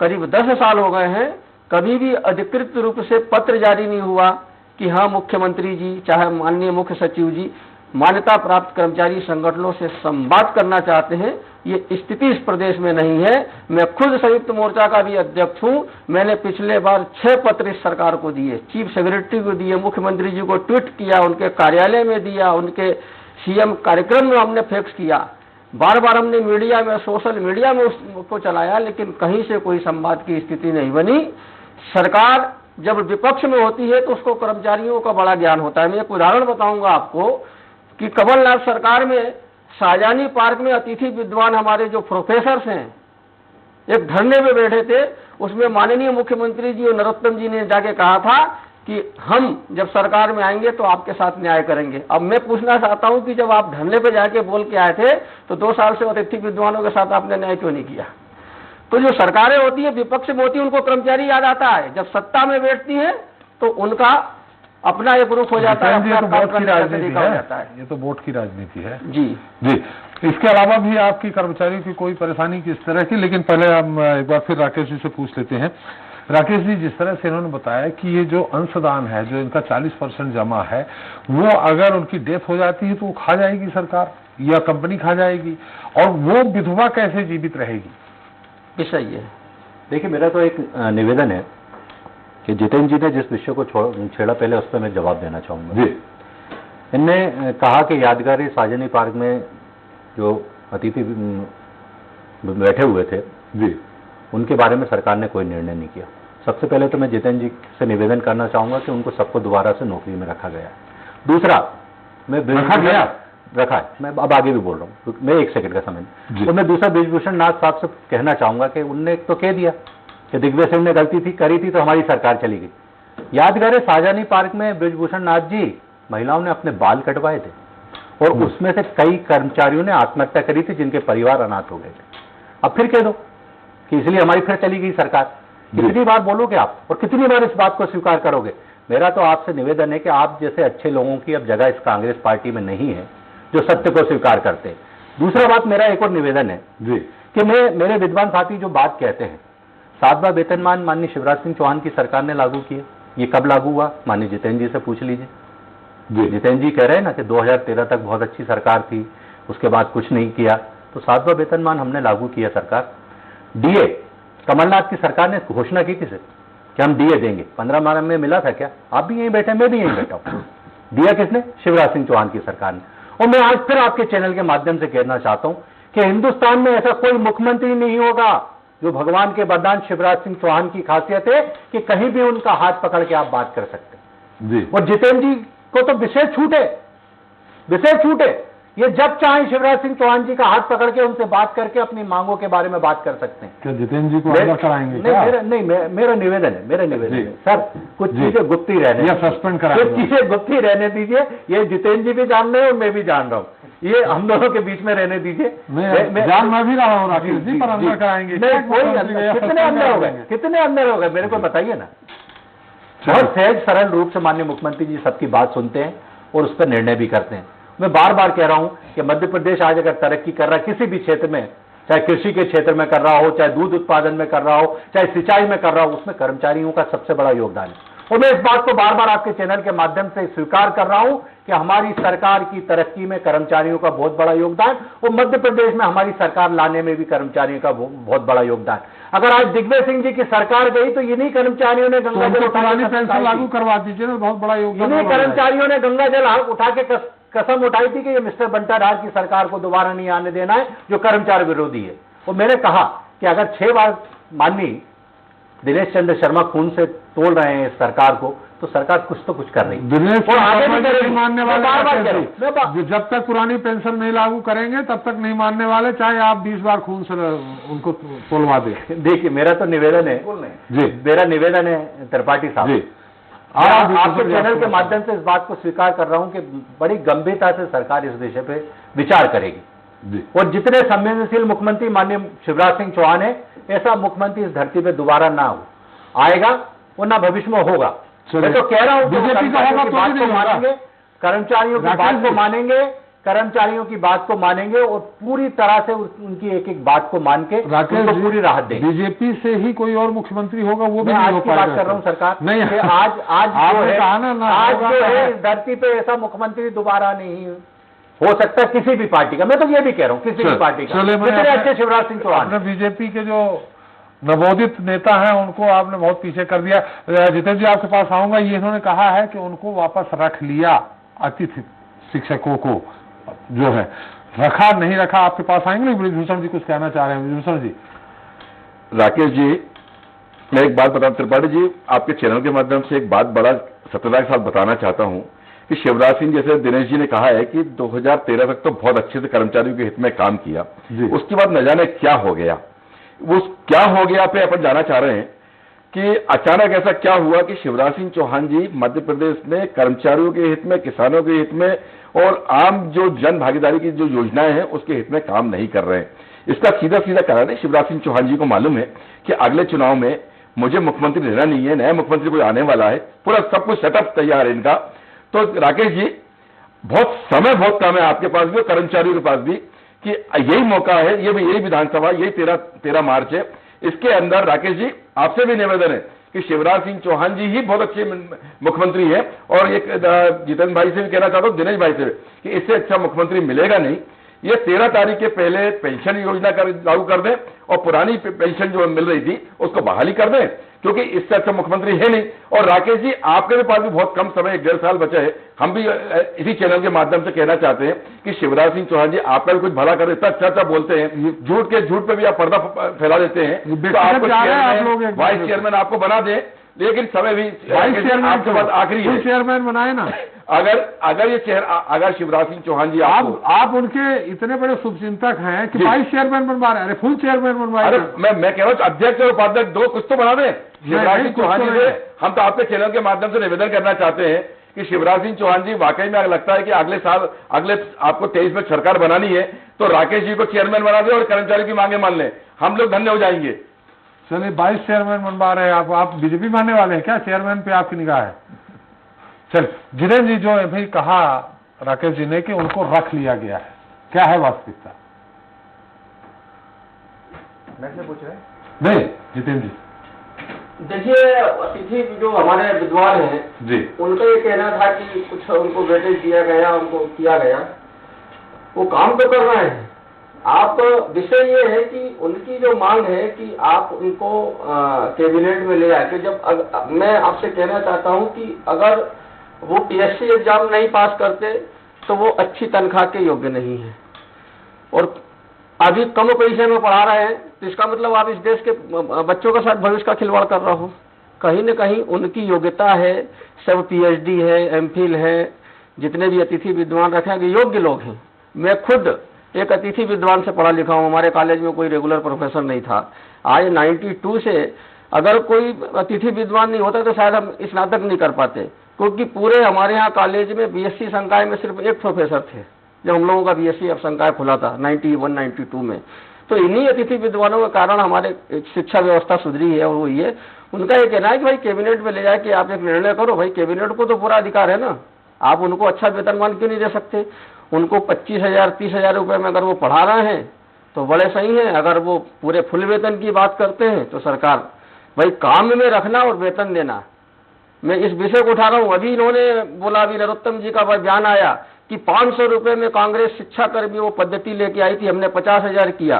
करीब 10 साल हो गए हैं, कभी भी अधिकृत रूप से पत्र जारी नहीं हुआ कि हाँ मुख्यमंत्री जी चाहे माननीय मुख्य सचिव जी मान्यता प्राप्त कर्मचारी संगठनों से संवाद करना चाहते हैं। ये स्थिति इस प्रदेश में नहीं है। मैं खुद संयुक्त मोर्चा का भी अध्यक्ष हूं। मैंने पिछले बार 6 पत्र इस सरकार को दिए, चीफ सेक्रेटरी को दिए, मुख्यमंत्री जी को ट्वीट किया, उनके कार्यालय में दिया, उनके सीएम कार्यक्रम में हमने फैक्स किया, बार बार हमने मीडिया में, सोशल मीडिया में उसको चलाया, लेकिन कहीं से कोई संवाद की स्थिति नहीं बनी। सरकार जब विपक्ष में होती है तो उसको कर्मचारियों का बड़ा ज्ञान होता है। मैं एक उदाहरण बताऊंगा आपको कि कमलनाथ सरकार में शाहजहानी पार्क में अतिथि विद्वान हमारे जो प्रोफेसर्स हैं एक धरने में बैठे थे, उसमें माननीय मुख्यमंत्री जी और नरोत्तम जी ने जाके कहा था कि हम जब सरकार में आएंगे तो आपके साथ न्याय करेंगे। अब मैं पूछना चाहता हूं कि जब आप धरने पे जाके बोल के आए थे तो 2 साल से अतिथि विद्वानों के साथ आपने न्याय क्यों नहीं किया? तो जो सरकारें होती है, विपक्ष में होती है, उनको कर्मचारी याद आता है। जब सत्ता में बैठती है तो उनका अपना एक ग्रुप हो जाता है, अपना काम करने का तरीका हो जाता है। ये तो वोट की राजनीति है। जी जी, इसके अलावा भी आपकी कर्मचारियों की कोई परेशानी किस तरह की? लेकिन पहले हम एक बार फिर राकेश जी से पूछ लेते हैं। राकेश जी, जिस तरह से इन्होंने बताया कि ये जो अंशदान है, जो इनका 40% जमा है, वो अगर उनकी डेथ हो जाती है तो वो खा जाएगी सरकार या कंपनी खा जाएगी, और वो विधवा कैसे जीवित रहेगी? सही है। देखिए, मेरा तो एक निवेदन है कि जितेंद्र जी ने जिस विषय को छेड़ा पहले उस पर मैं जवाब देना चाहूंगा। जी, इनने कहा कि यादगारी साजनी पार्क में जो अतिथि बैठे हुए थे जी, उनके बारे में सरकार ने कोई निर्णय नहीं किया। सबसे पहले तो मैं जितेंद्र जी से निवेदन करना चाहूंगा कि उनको सबको दोबारा से नौकरी में रखा गया। दूसरा, मैं रखा है, मैं अब आगे भी बोल रहा हूँ, मैं 1 सेकंड का समय। और मैं दूसरा बृजभूषण नाथ साहब से कहना चाहूंगा कि उनने तो कह दिया कि दिग्विजय सिंह ने गलती करी थी तो हमारी सरकार चली गई। यादगार है साजानी पार्क में बृजभूषण नाथ जी, महिलाओं ने अपने बाल कटवाए थे और उसमें से कई कर्मचारियों ने आत्महत्या करी थी जिनके परिवार अनाथ हो गए थे। अब फिर कह दो कि इसलिए हमारी फिर चली गई सरकार। कितनी बार बोलोगे आप और कितनी बार इस बात को स्वीकार करोगे? मेरा तो आपसे निवेदन है कि आप जैसे अच्छे लोगों की अब जगह इस कांग्रेस पार्टी में नहीं है जो सत्य को स्वीकार करते हैं। दूसरा बात, मेरा एक और निवेदन है जी कि मेरे विद्वान साथी जो बात कहते हैं, 7वां वेतनमान माननीय शिवराज सिंह चौहान की सरकार ने लागू किया। ये कब लागू हुआ? माननीय जितेंद्र जी से पूछ लीजिए। जी, जितेंद्र जी कह रहे हैं ना कि 2013 तक बहुत अच्छी सरकार थी, उसके बाद कुछ नहीं किया। तो 7वां वेतनमान हमने लागू किया सरकार। डीए कमलनाथ की सरकार ने घोषणा की थी सर कि हम डीए देंगे। 15 माह में मिला था क्या? आप भी यहीं बैठे, मैं भी यहीं बैठा हूं। दिया किसने? शिवराज सिंह चौहान की सरकार ने। और मैं आज फिर आपके चैनल के माध्यम से कहना चाहता हूं कि हिंदुस्तान में ऐसा कोई मुख्यमंत्री नहीं होगा जो भगवान के वरदान शिवराज सिंह चौहान की खासियत है कि कहीं भी उनका हाथ पकड़ के आप बात कर सकते हैं जी। और जितेंद्र जी को तो विशेष छूट है, विशेष छूट है। ये जब चाहे शिवराज सिंह चौहान जी का हाथ पकड़ के उनसे बात करके अपनी मांगों के बारे में बात कर सकते हैं। क्या जितेंद्र जी को अंदर कराएंगे? मेरा निवेदन है सर, कुछ चीजें गुप्त ही रहने, या सस्पेंड कराएंगे, कुछ चीजें गुप्त ही रहने दीजिए। ये जितेंद्र जी भी जान रहे हैं और मैं भी जान रहा हूँ, ये हम दोनों के बीच में रहने दीजिए। मैं भी रहा हूँ राकेश जी, पर अंदर कराएंगे। कितने अंदर हो गए, कितने अंदर हो गए, मेरे को बताइए ना। बहुत सहज सरल रूप से माननीय मुख्यमंत्री जी सबकी बात सुनते हैं और उस पर निर्णय भी करते हैं। मैं बार बार कह रहा हूं कि मध्य प्रदेश आज अगर तरक्की कर रहा है किसी भी क्षेत्र में, चाहे कृषि के क्षेत्र में कर रहा हो, चाहे दूध उत्पादन में कर रहा हो, चाहे सिंचाई में कर रहा हो, उसमें कर्मचारियों का सबसे बड़ा योगदान है। और मैं इस बात को बार बार आपके चैनल के माध्यम से स्वीकार कर रहा हूं कि हमारी सरकार की तरक्की में कर्मचारियों का बहुत बड़ा योगदान, और मध्य प्रदेश में हमारी सरकार लाने में भी कर्मचारियों का बहुत बड़ा योगदान। अगर आज दिग्विजय सिंह जी की सरकार गई तो इन्हीं कर्मचारियों ने गंगा जल पेंशन लागू करवा दीजिए ना, बहुत बड़ा योगदान। इन्हीं कर्मचारियों ने गंगा जल उठा के कसम उठाई थी कि ये मिस्टर बंटाधार की सरकार को दोबारा नहीं आने देना है जो कर्मचारी विरोधी है। और मैंने कहा कि अगर 6 बार माननीय दिनेश चंद्र शर्मा खून से तोड़ रहे हैं इस सरकार को, तो सरकार कुछ तो कुछ कर रही है। दिनेश नहीं मानने वाले, जब तक पुरानी पेंशन नहीं लागू करेंगे तब तक नहीं मानने वाले, चाहे आप 20 बार खून से उनको तोलवा दें। देखिए, मेरा तो निवेदन है जी, मेरा निवेदन है त्रिपाठी साहब जी, आपके चैनल के माध्यम से इस बात को स्वीकार कर रहा हूं कि बड़ी गंभीरता से सरकार इस विषय पे विचार करेगी। और जितने संवेदनशील मुख्यमंत्री माननीय शिवराज सिंह चौहान है, ऐसा मुख्यमंत्री इस धरती पे दोबारा ना हो आएगा और ना भविष्य में होगा। मैं तो कह रहा हूं बीजेपी का होगा तो बात भी को नहीं होगा। मानेंगे, कर्मचारियों की बात को मानेंगे, कर्मचारियों की बात को मानेंगे और पूरी तरह से उनकी एक एक बात को मान के उनको पूरी राहत देंगे। बीजेपी से ही कोई और मुख्यमंत्री होगा वो भी मैं नहीं आज हो की पाएगा। बात कर रहा हूं सरकार नहीं, कि आज जो है, आज होगा जो तो है इस धरती पे ऐसा मुख्यमंत्री दोबारा नहीं हो सकता किसी भी पार्टी का। मैं तो ये भी कह रहा हूं किसी भी पार्टी का, जितने अच्छे शिवराज सिंह चौहान। बीजेपी के जो नवोदित नेता हैं उनको आपने बहुत पीछे कर दिया। जितेंद्र जी आपके पास आऊंगा, ये इन्होंने कहा है कि उनको वापस रख लिया, अतिथि शिक्षकों को जो है रखा नहीं रखा, आपके पास आएंगे। ब्रिजभूषण जी कुछ कहना चाह रहे हैं। ब्रिजभूषण जी। राकेश जी, मैं एक बात बताऊं, त्रिपाठी जी आपके चैनल के माध्यम से एक बात बड़ा सत्यता के साथ बताना चाहता हूं कि शिवराज सिंह जैसे दिनेश जी ने कहा है कि 2013 तक तो बहुत अच्छे से कर्मचारियों के हित में काम किया, उसके बाद न जाने क्या हो गया। वो क्या हो गया पे अपन जाना चाह रहे हैं कि अचानक ऐसा क्या हुआ कि शिवराज सिंह चौहान जी मध्य प्रदेश में कर्मचारियों के हित में, किसानों के हित में और आम जो जन भागीदारी की जो योजनाएं हैं उसके हित में काम नहीं कर रहे हैं। इसका सीधा सीधा कारण है, शिवराज सिंह चौहान जी को मालूम है कि अगले चुनाव में मुझे मुख्यमंत्री रहना नहीं है, नया मुख्यमंत्री कोई आने वाला है, पूरा सब कुछ सेटअप तैयार है इनका। तो राकेश जी, बहुत समय बहुत कम है आपके पास भी और कर्मचारियों के पास भी कि यही मौका है, ये भी यही विधानसभा, यही 13 मार्च है। इसके अंदर राकेश जी आपसे भी निवेदन है कि शिवराज सिंह चौहान जी ही बहुत अच्छे मुख्यमंत्री है और एक जितेंद्र भाई से भी कहना चाहता हूं, दिनेश भाई से भी, कि इससे अच्छा मुख्यमंत्री मिलेगा नहीं। ये 13 तारीख के पहले पेंशन योजना लागू कर दें और पुरानी पेंशन जो मिल रही थी उसको बहाली कर दें, क्योंकि इससे अच्छा मुख्यमंत्री है नहीं। और राकेश जी आपके भी पास भी बहुत कम समय, 1.5 साल बचा है। हम भी इसी चैनल के माध्यम से कहना चाहते हैं कि शिवराज सिंह चौहान जी आपका भी कुछ भला कर देता, अच्छा बोलते हैं, झूठ पे भी आप पर्दा फैला देते हैं, तो आपको वाइस चेयरमैन आपको बना दें, लेकिन समय भी वाइस चेयरमैन आपके पास आखिरी है, चेयरमैन बनाए ना। अगर शिवराज सिंह चौहान जी आप उनके इतने बड़े शुभचिंतक हैं कि वाइस चेयरमैन बनवा रहे हैं, फुल चेयरमैन बनवा रहे हैं। मैं कह रहा हूँ अध्यक्ष और उपाध्यक्ष दो कुछ तो बना दें शिवराज सिंह चौहान जी से। हम तो आपके चैनल के माध्यम से निवेदन करना चाहते हैं कि शिवराज सिंह चौहान जी वाकई में लगता है कि अगले आपको 23 में सरकार बनानी है तो राकेश जी को चेयरमैन बना दें और कर्मचारी की मांगे मान लें, हम लोग धन्य हो जाएंगे। चलिए, वाइस चेयरमैन बनवा रहे हैं आप बीजेपी मानने वाले हैं क्या? चेयरमैन पे आपकी निगाह है? चल, जितेंद्र जी जो अभी कहा राकेश जी ने कि उनको रख लिया गया है, क्या है वास्तविकता? मैं से पूछ रहे हैं? नहीं, जितेंद्र जी। देखिए, अतिथि जो हमारे विद्वान हैं जी, उनका ये कहना था कि कुछ उनको वेटेज दिया गया, उनको किया गया, वो काम तो कर रहे हैं। आप विषय ये है कि उनकी जो मांग है कि आप उनको कैबिनेट में ले आके, जब मैं आपसे कहना चाहता हूं कि अगर वो पीएससी एग्जाम नहीं पास करते तो वो अच्छी तनख्वाह के योग्य नहीं है और अभी कम पैसे में पढ़ा रहे हैं, तो इसका मतलब आप इस देश के बच्चों के साथ भविष्य का खिलवाड़ कर रहा हो। कहीं न कहीं उनकी योग्यता है, सब पीएचडी है, एमफिल है, जितने भी अतिथि विद्वान रखे हैं योग्य लोग हैं। मैं खुद एक अतिथि विद्वान से पढ़ा लिखा हूँ, हमारे कॉलेज में कोई रेगुलर प्रोफेसर नहीं था। आज 92 से अगर कोई अतिथि विद्वान नहीं होता तो शायद हम स्नातक नहीं कर पाते, क्योंकि पूरे हमारे यहाँ कॉलेज में बीएससी संकाय में सिर्फ एक प्रोफेसर थे जब हम लोगों का बीएससी संकाय खुला था 91-92 में। तो इन्हीं अतिथि विद्वानों के कारण हमारे शिक्षा व्यवस्था सुधरी है और वो ये उनका ये कहना है कि भाई कैबिनेट में ले जाए कि आप एक निर्णय करो। भाई कैबिनेट को तो पूरा अधिकार है ना, आप उनको अच्छा वेतनमान क्यों नहीं दे सकते? उनको 25,000-30,000 रुपये में अगर वो पढ़ा रहे हैं तो बड़े सही हैं। अगर वो पूरे फुल वेतन की बात करते हैं तो सरकार भाई काम में रखना और वेतन देना। मैं इस विषय को उठा रहा हूँ। अभी इन्होंने बोला, अभी नरोत्तम जी का बयान आया कि 500 रुपये में कांग्रेस शिक्षा कर्मी वो पद्धति लेके आई थी, हमने 50,000 किया।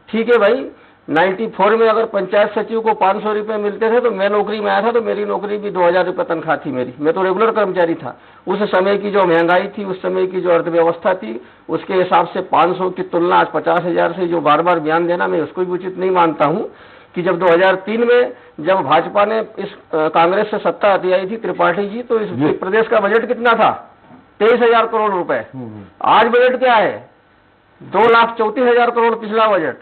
ठीक है भाई, 94 में अगर पंचायत सचिव को 500 रुपये मिलते थे तो मैं नौकरी में आया था तो मेरी नौकरी भी 2,000 रुपये तनख्वाह थी मेरी, मैं तो रेगुलर कर्मचारी था। उस समय की जो महंगाई थी, उस समय की जो अर्थव्यवस्था थी, उसके हिसाब से 500 की तुलना आज 50,000 से जो बार बार बयान देना, मैं उसको भी उचित नहीं मानता हूँ। कि जब 2003 में जब भाजपा ने इस कांग्रेस से सत्ता हती आई थी, त्रिपाठी जी, तो इस प्रदेश का बजट कितना था? 23,000 करोड़ रुपए। आज बजट क्या है? 2,34,000 करोड़ पिछला बजट।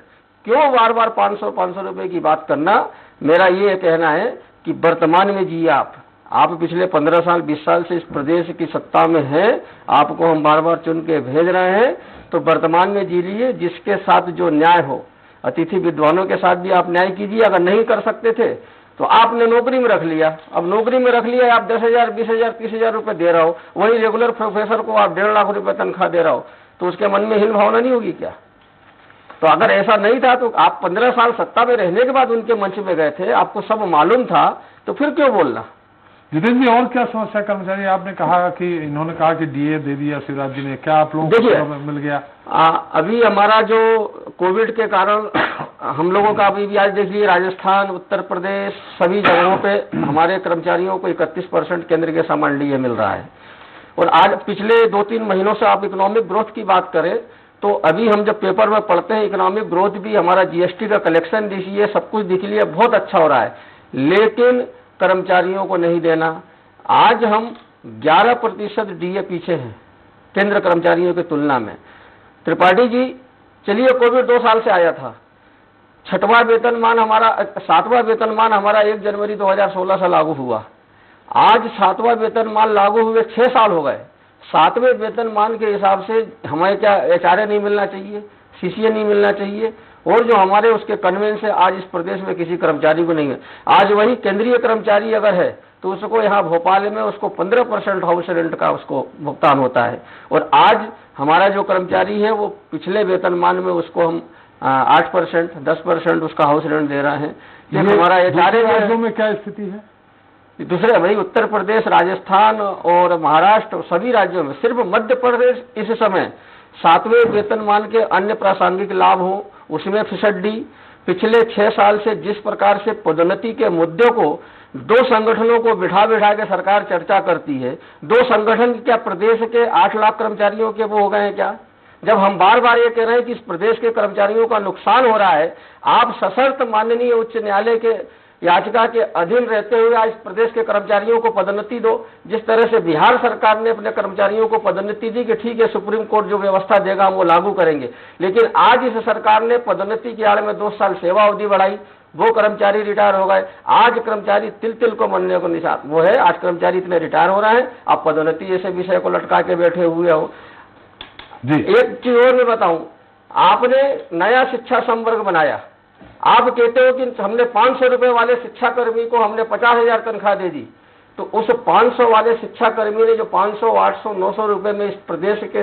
क्यों बार बार 500 रुपए की बात करना? मेरा ये कहना है कि वर्तमान में जिए आप पिछले 15 साल 20 साल से इस प्रदेश की सत्ता में हैं, आपको हम बार बार चुन के भेज रहे हैं, तो वर्तमान में जी लीजिए। जिसके साथ जो न्याय हो, अतिथि विद्वानों के साथ भी आप न्याय कीजिए। अगर नहीं कर सकते थे तो आपने नौकरी में रख लिया, अब नौकरी में रख लिया, आप 10,000, 20,000, 30,000 रुपए दे रहे हो, वही रेगुलर प्रोफेसर को आप 1.5 लाख रुपए तनख्वाह दे रहे हो, तो उसके मन में हीन भावना नहीं होगी क्या? तो अगर ऐसा नहीं था तो आप 15 साल सत्ता में रहने के बाद उनके मंच में गए थे, आपको सब मालूम था, तो फिर क्यों बोलना? जितेंद्र जी, और क्या समस्या कर्मचारी? आपने कहा कि इन्होंने कहा कि डीए दे दिया शिवराज जी ने, क्या आप लोगों को मिल गया? अभी हमारा जो कोविड के कारण हम लोगों का अभी आज देखिए राजस्थान, उत्तर प्रदेश, सभी जगहों पे हमारे कर्मचारियों को 31% केंद्र के समान डीए मिल रहा है। और आज पिछले 2-3 महीनों से आप इकोनॉमिक ग्रोथ की बात करें तो अभी हम जब पेपर में पढ़ते हैं इकोनॉमिक ग्रोथ भी, हमारा जीएसटी का कलेक्शन देखिए, सब कुछ दिख लिया, बहुत अच्छा हो रहा है, लेकिन कर्मचारियों को नहीं देना। आज हम 11% डीए पीछे हैं केंद्र कर्मचारियों की तुलना में। त्रिपाठी जी, चलिए कोविड 2 साल से आया था, 7वां वेतनमान हमारा 1 जनवरी 2016 से लागू हुआ। आज 7वां वेतनमान लागू हुए 6 साल हो गए। 7वें वेतनमान के हिसाब से हमें क्या एचआरए नहीं मिलना चाहिए, सीसीए नहीं मिलना चाहिए, और जो हमारे उसके कन्वेंस है आज इस प्रदेश में किसी कर्मचारी को नहीं है। आज वही केंद्रीय कर्मचारी अगर है तो उसको यहाँ भोपाल में उसको 15% हाउस रेंट का उसको भुगतान होता है, और आज हमारा जो कर्मचारी है वो पिछले वेतनमान में उसको हम 8%, 10% उसका हाउस रेंट दे रहे हैं। लेकिन हमारा एचआरए राज्यों में क्या स्थिति है? दूसरे भाई उत्तर प्रदेश, राजस्थान और महाराष्ट्र, सभी राज्यों में, सिर्फ मध्य प्रदेश इस समय 7वें वेतनमान के अन्य प्रासंगिक लाभ हो उसमें फिसड्डी। पिछले 6 साल से जिस प्रकार से पदोन्नति के मुद्दों को 2 संगठनों को बिठा के सरकार चर्चा करती है, 2 संगठन क्या प्रदेश के 8 लाख कर्मचारियों के वो हो गए हैं क्या? जब हम बार बार ये कह रहे हैं कि इस प्रदेश के कर्मचारियों का नुकसान हो रहा है, आप सशर्त माननीय उच्च न्यायालय के याचिका के अधीन रहते हुए आज प्रदेश के कर्मचारियों को पदोन्नति दो। जिस तरह से बिहार सरकार ने अपने कर्मचारियों को पदोन्नति दी कि ठीक है सुप्रीम कोर्ट जो व्यवस्था देगा हम वो लागू करेंगे, लेकिन आज इस सरकार ने पदोन्नति की आड़ में 2 साल सेवा अवधि बढ़ाई, वो कर्मचारी रिटायर हो गए। आज कर्मचारी तिल तिल को मरने को निशान वो है, आज कर्मचारी इतने रिटायर हो रहे हैं, आप पदोन्नति जैसे विषय को लटका के बैठे हुए हो जी। एक चीज और मैं बताऊं, आपने नया शिक्षा संवर्ग बनाया, आप कहते हो कि हमने 500 रुपए वाले शिक्षा कर्मी को हमने 50,000 तनख्वाह दे दी, तो उस 500 वाले शिक्षा कर्मी ने जो 500, 800, 900 रुपए में इस प्रदेश के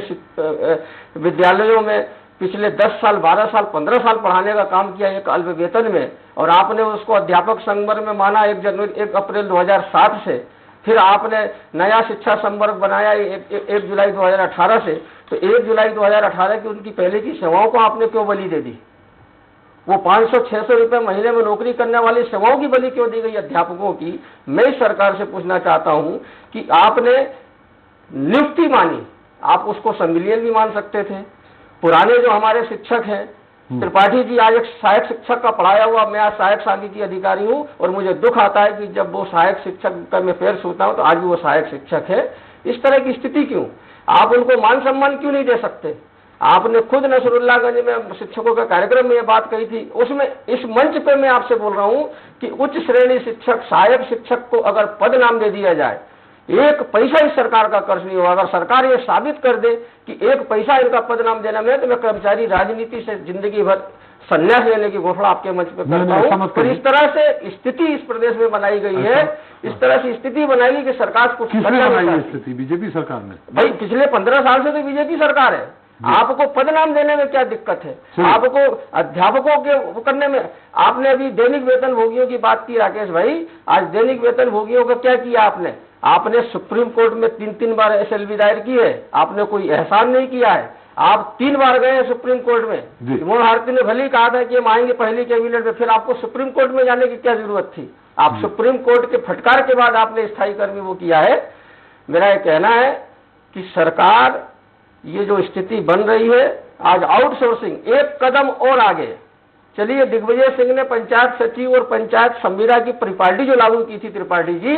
विद्यालयों में पिछले 10 साल, 12 साल, 15 साल पढ़ाने का काम किया एक अल्प वेतन में, और आपने उसको अध्यापक संवर्ग में माना 1 अप्रैल 2007 से, फिर आपने नया शिक्षा संवर्ग बनाया 1 जुलाई 2018 से, तो 1 जुलाई 2018 की उनकी पहले की सेवाओं को आपने क्यों बलि दे दी? वो 500-600 रुपए महीने में नौकरी करने वाली सेवाओं की बलि क्यों दी गई अध्यापकों की? मैं इस सरकार से पूछना चाहता हूं कि आपने नियुक्ति मानी, आप उसको संविलियन भी मान सकते थे। पुराने जो हमारे शिक्षक हैं, त्रिपाठी जी आज एक सहायक शिक्षक का पढ़ाया हुआ, मैं आज सहायक सांख्यिकी अधिकारी हूं, और मुझे दुख आता है कि जब वो सहायक शिक्षक का मैं पैर छूता हूं तो आज भी वो सहायक शिक्षक है। इस तरह की स्थिति क्यों? आप उनको मान सम्मान क्यों नहीं दे सकते? आपने खुद नसरुल्लाहगंज में शिक्षकों का कार्यक्रम में ये बात कही थी, उसमें इस मंच पे मैं आपसे बोल रहा हूं कि उच्च श्रेणी शिक्षक, सहायक शिक्षक को अगर पद नाम दे दिया जाए, 1 पैसा इस सरकार का खर्च नहीं होगा। अगर सरकार ये साबित कर दे कि 1 पैसा इनका पद नाम देना में, तो मैं कर्मचारी राजनीति से जिंदगी भर संन्यास लेने की घोषणा आपके मंच पे करता हूं। तो इस तरह से स्थिति इस प्रदेश में बनाई गई है, इस तरह से स्थिति बनाई कि सरकार कुछ स्थिति बीजेपी सरकार ने, भाई पिछले 15 साल से तो बीजेपी सरकार है। आपको पद नाम देने में क्या दिक्कत है? आपको अध्यापकों के करने में, आपने अभी दैनिक वेतन भोगियों की बात की राकेश भाई, आज दैनिक वेतन भोगियों का क्या किया आपने? आपने सुप्रीम कोर्ट में 3-3 बार एसएलवी दायर की है, आपने कोई एहसान नहीं किया है। आप 3 बार गए हैं सुप्रीम कोर्ट में, मोहन भारती ने भले कहा था कि हम आएंगे पहली कैबिनेट में, फिर आपको सुप्रीम कोर्ट में जाने की क्या जरूरत थी? आप सुप्रीम कोर्ट के फटकार के बाद आपने स्थायी कर्मी वो किया है। मेरा यह कहना है कि सरकार ये जो स्थिति बन रही है, आज आउटसोर्सिंग एक कदम और आगे चलिए। दिग्विजय सिंह ने पंचायत सचिव और पंचायत संविदा की परिपाटी जो लागू की थी त्रिपाठी जी,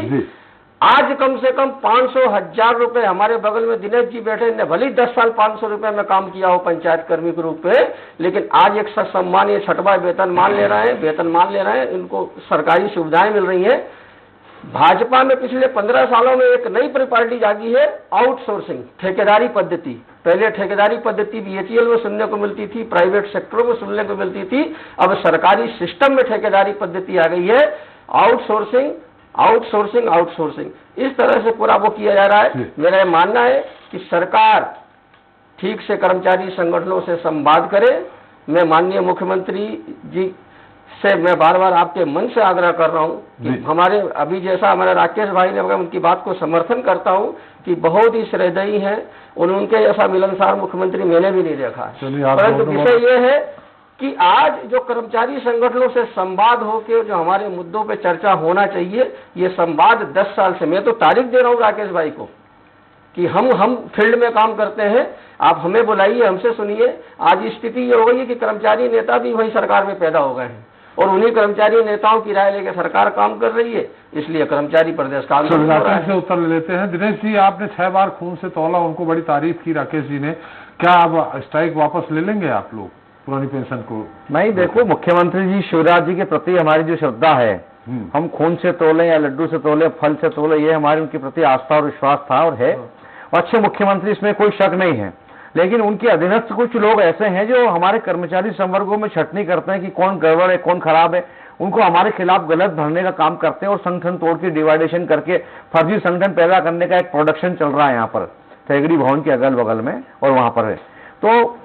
आज कम से कम 500,000 रुपए, हमारे बगल में दिनेश जी बैठे ने भले 10 साल 500 रुपए में काम किया हो पंचायत कर्मी के रूप में, लेकिन आज एक सम्मान ये 6वां वेतन मान ले रहे हैं, इनको सरकारी सुविधाएं मिल रही हैं। भाजपा में पिछले 15 सालों में एक नई परिपाटी जागी है, आउटसोर्सिंग, ठेकेदारी पद्धति। पहले ठेकेदारी पद्धति बीएचईएल में सुनने को मिलती थी, प्राइवेट सेक्टरों में सुनने को मिलती थी, अब सरकारी सिस्टम में ठेकेदारी पद्धति आ गई है। आउटसोर्सिंग आउटसोर्सिंग आउटसोर्सिंग इस तरह से पूरा वो किया जा रहा है। मेरा ये मानना है कि सरकार ठीक से कर्मचारी संगठनों से संवाद करे। मैं माननीय मुख्यमंत्री जी से मैं बार बार आपके मन से आग्रह कर रहा हूं कि हमारे अभी जैसा हमारे राकेश भाई ने उनकी बात को समर्थन करता हूं कि बहुत ही श्रद्धेय हैं, उनके जैसा मिलनसार मुख्यमंत्री मैंने भी नहीं देखा है। परंतु विषय ये है कि आज जो कर्मचारी संगठनों से संवाद होकर जो हमारे मुद्दों पे चर्चा होना चाहिए, ये संवाद 10 साल से, मैं तो तारीख दे रहा हूँ राकेश भाई को कि हम फील्ड में काम करते हैं, आप हमें बुलाइए, हमसे सुनिए। आज स्थिति ये हो गई है कि कर्मचारी नेता भी वही सरकार में पैदा हो गए हैं और उन्हीं कर्मचारी नेताओं की राय लेकर सरकार काम कर रही है, इसलिए कर्मचारी प्रदेश काम कर रहा है। से उत्तर ले लेते हैं। दिनेश जी, आपने 6 बार खून से तौला, उनको बड़ी तारीफ की राकेश जी ने, क्या अब स्ट्राइक वापस ले लेंगे आप लोग पुरानी पेंशन को? नहीं, देखो, मुख्यमंत्री जी शिवराज जी के प्रति हमारी जो श्रद्धा है, हम खून से तोले या लड्डू से तोले, फल से तोले, ये हमारी उनके प्रति आस्था और विश्वास था और है। अच्छे मुख्यमंत्री, इसमें कोई शक नहीं है। लेकिन उनके अधीनस्थ कुछ लोग ऐसे हैं जो हमारे कर्मचारी संवर्गों में छटनी करते हैं कि कौन गड़बड़ है, कौन खराब है, उनको हमारे खिलाफ गलत भरने का काम करते हैं और संगठन तोड़ के डिवाइडेशन करके फर्जी संगठन पैदा करने का एक प्रोडक्शन चल रहा है यहाँ पर तेगड़ी भवन के अगल बगल में और वहां पर है। तो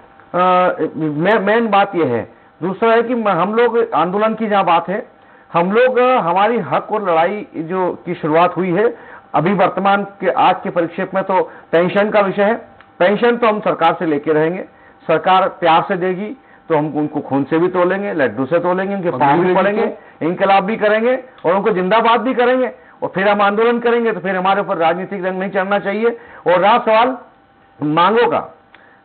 मेन बात यह है। दूसरा है कि हम लोग आंदोलन की जहां बात है, हम लोग हमारी हक और लड़ाई जो की शुरुआत हुई है अभी वर्तमान के आज के परिक्षेप में, तो पेंशन का विषय है। पेंशन तो हम सरकार से लेके रहेंगे, सरकार प्यार से देगी तो हम उनको खून से भी तोलेंगे, लड्डू से तोलेंगे, उनके पांव भी पड़ेंगे, इंकलाब भी करेंगे और उनको जिंदाबाद भी करेंगे और फिर हम आंदोलन करेंगे। तो फिर हमारे ऊपर राजनीतिक रंग नहीं चढ़ना चाहिए। और रहा सवाल मांगों का,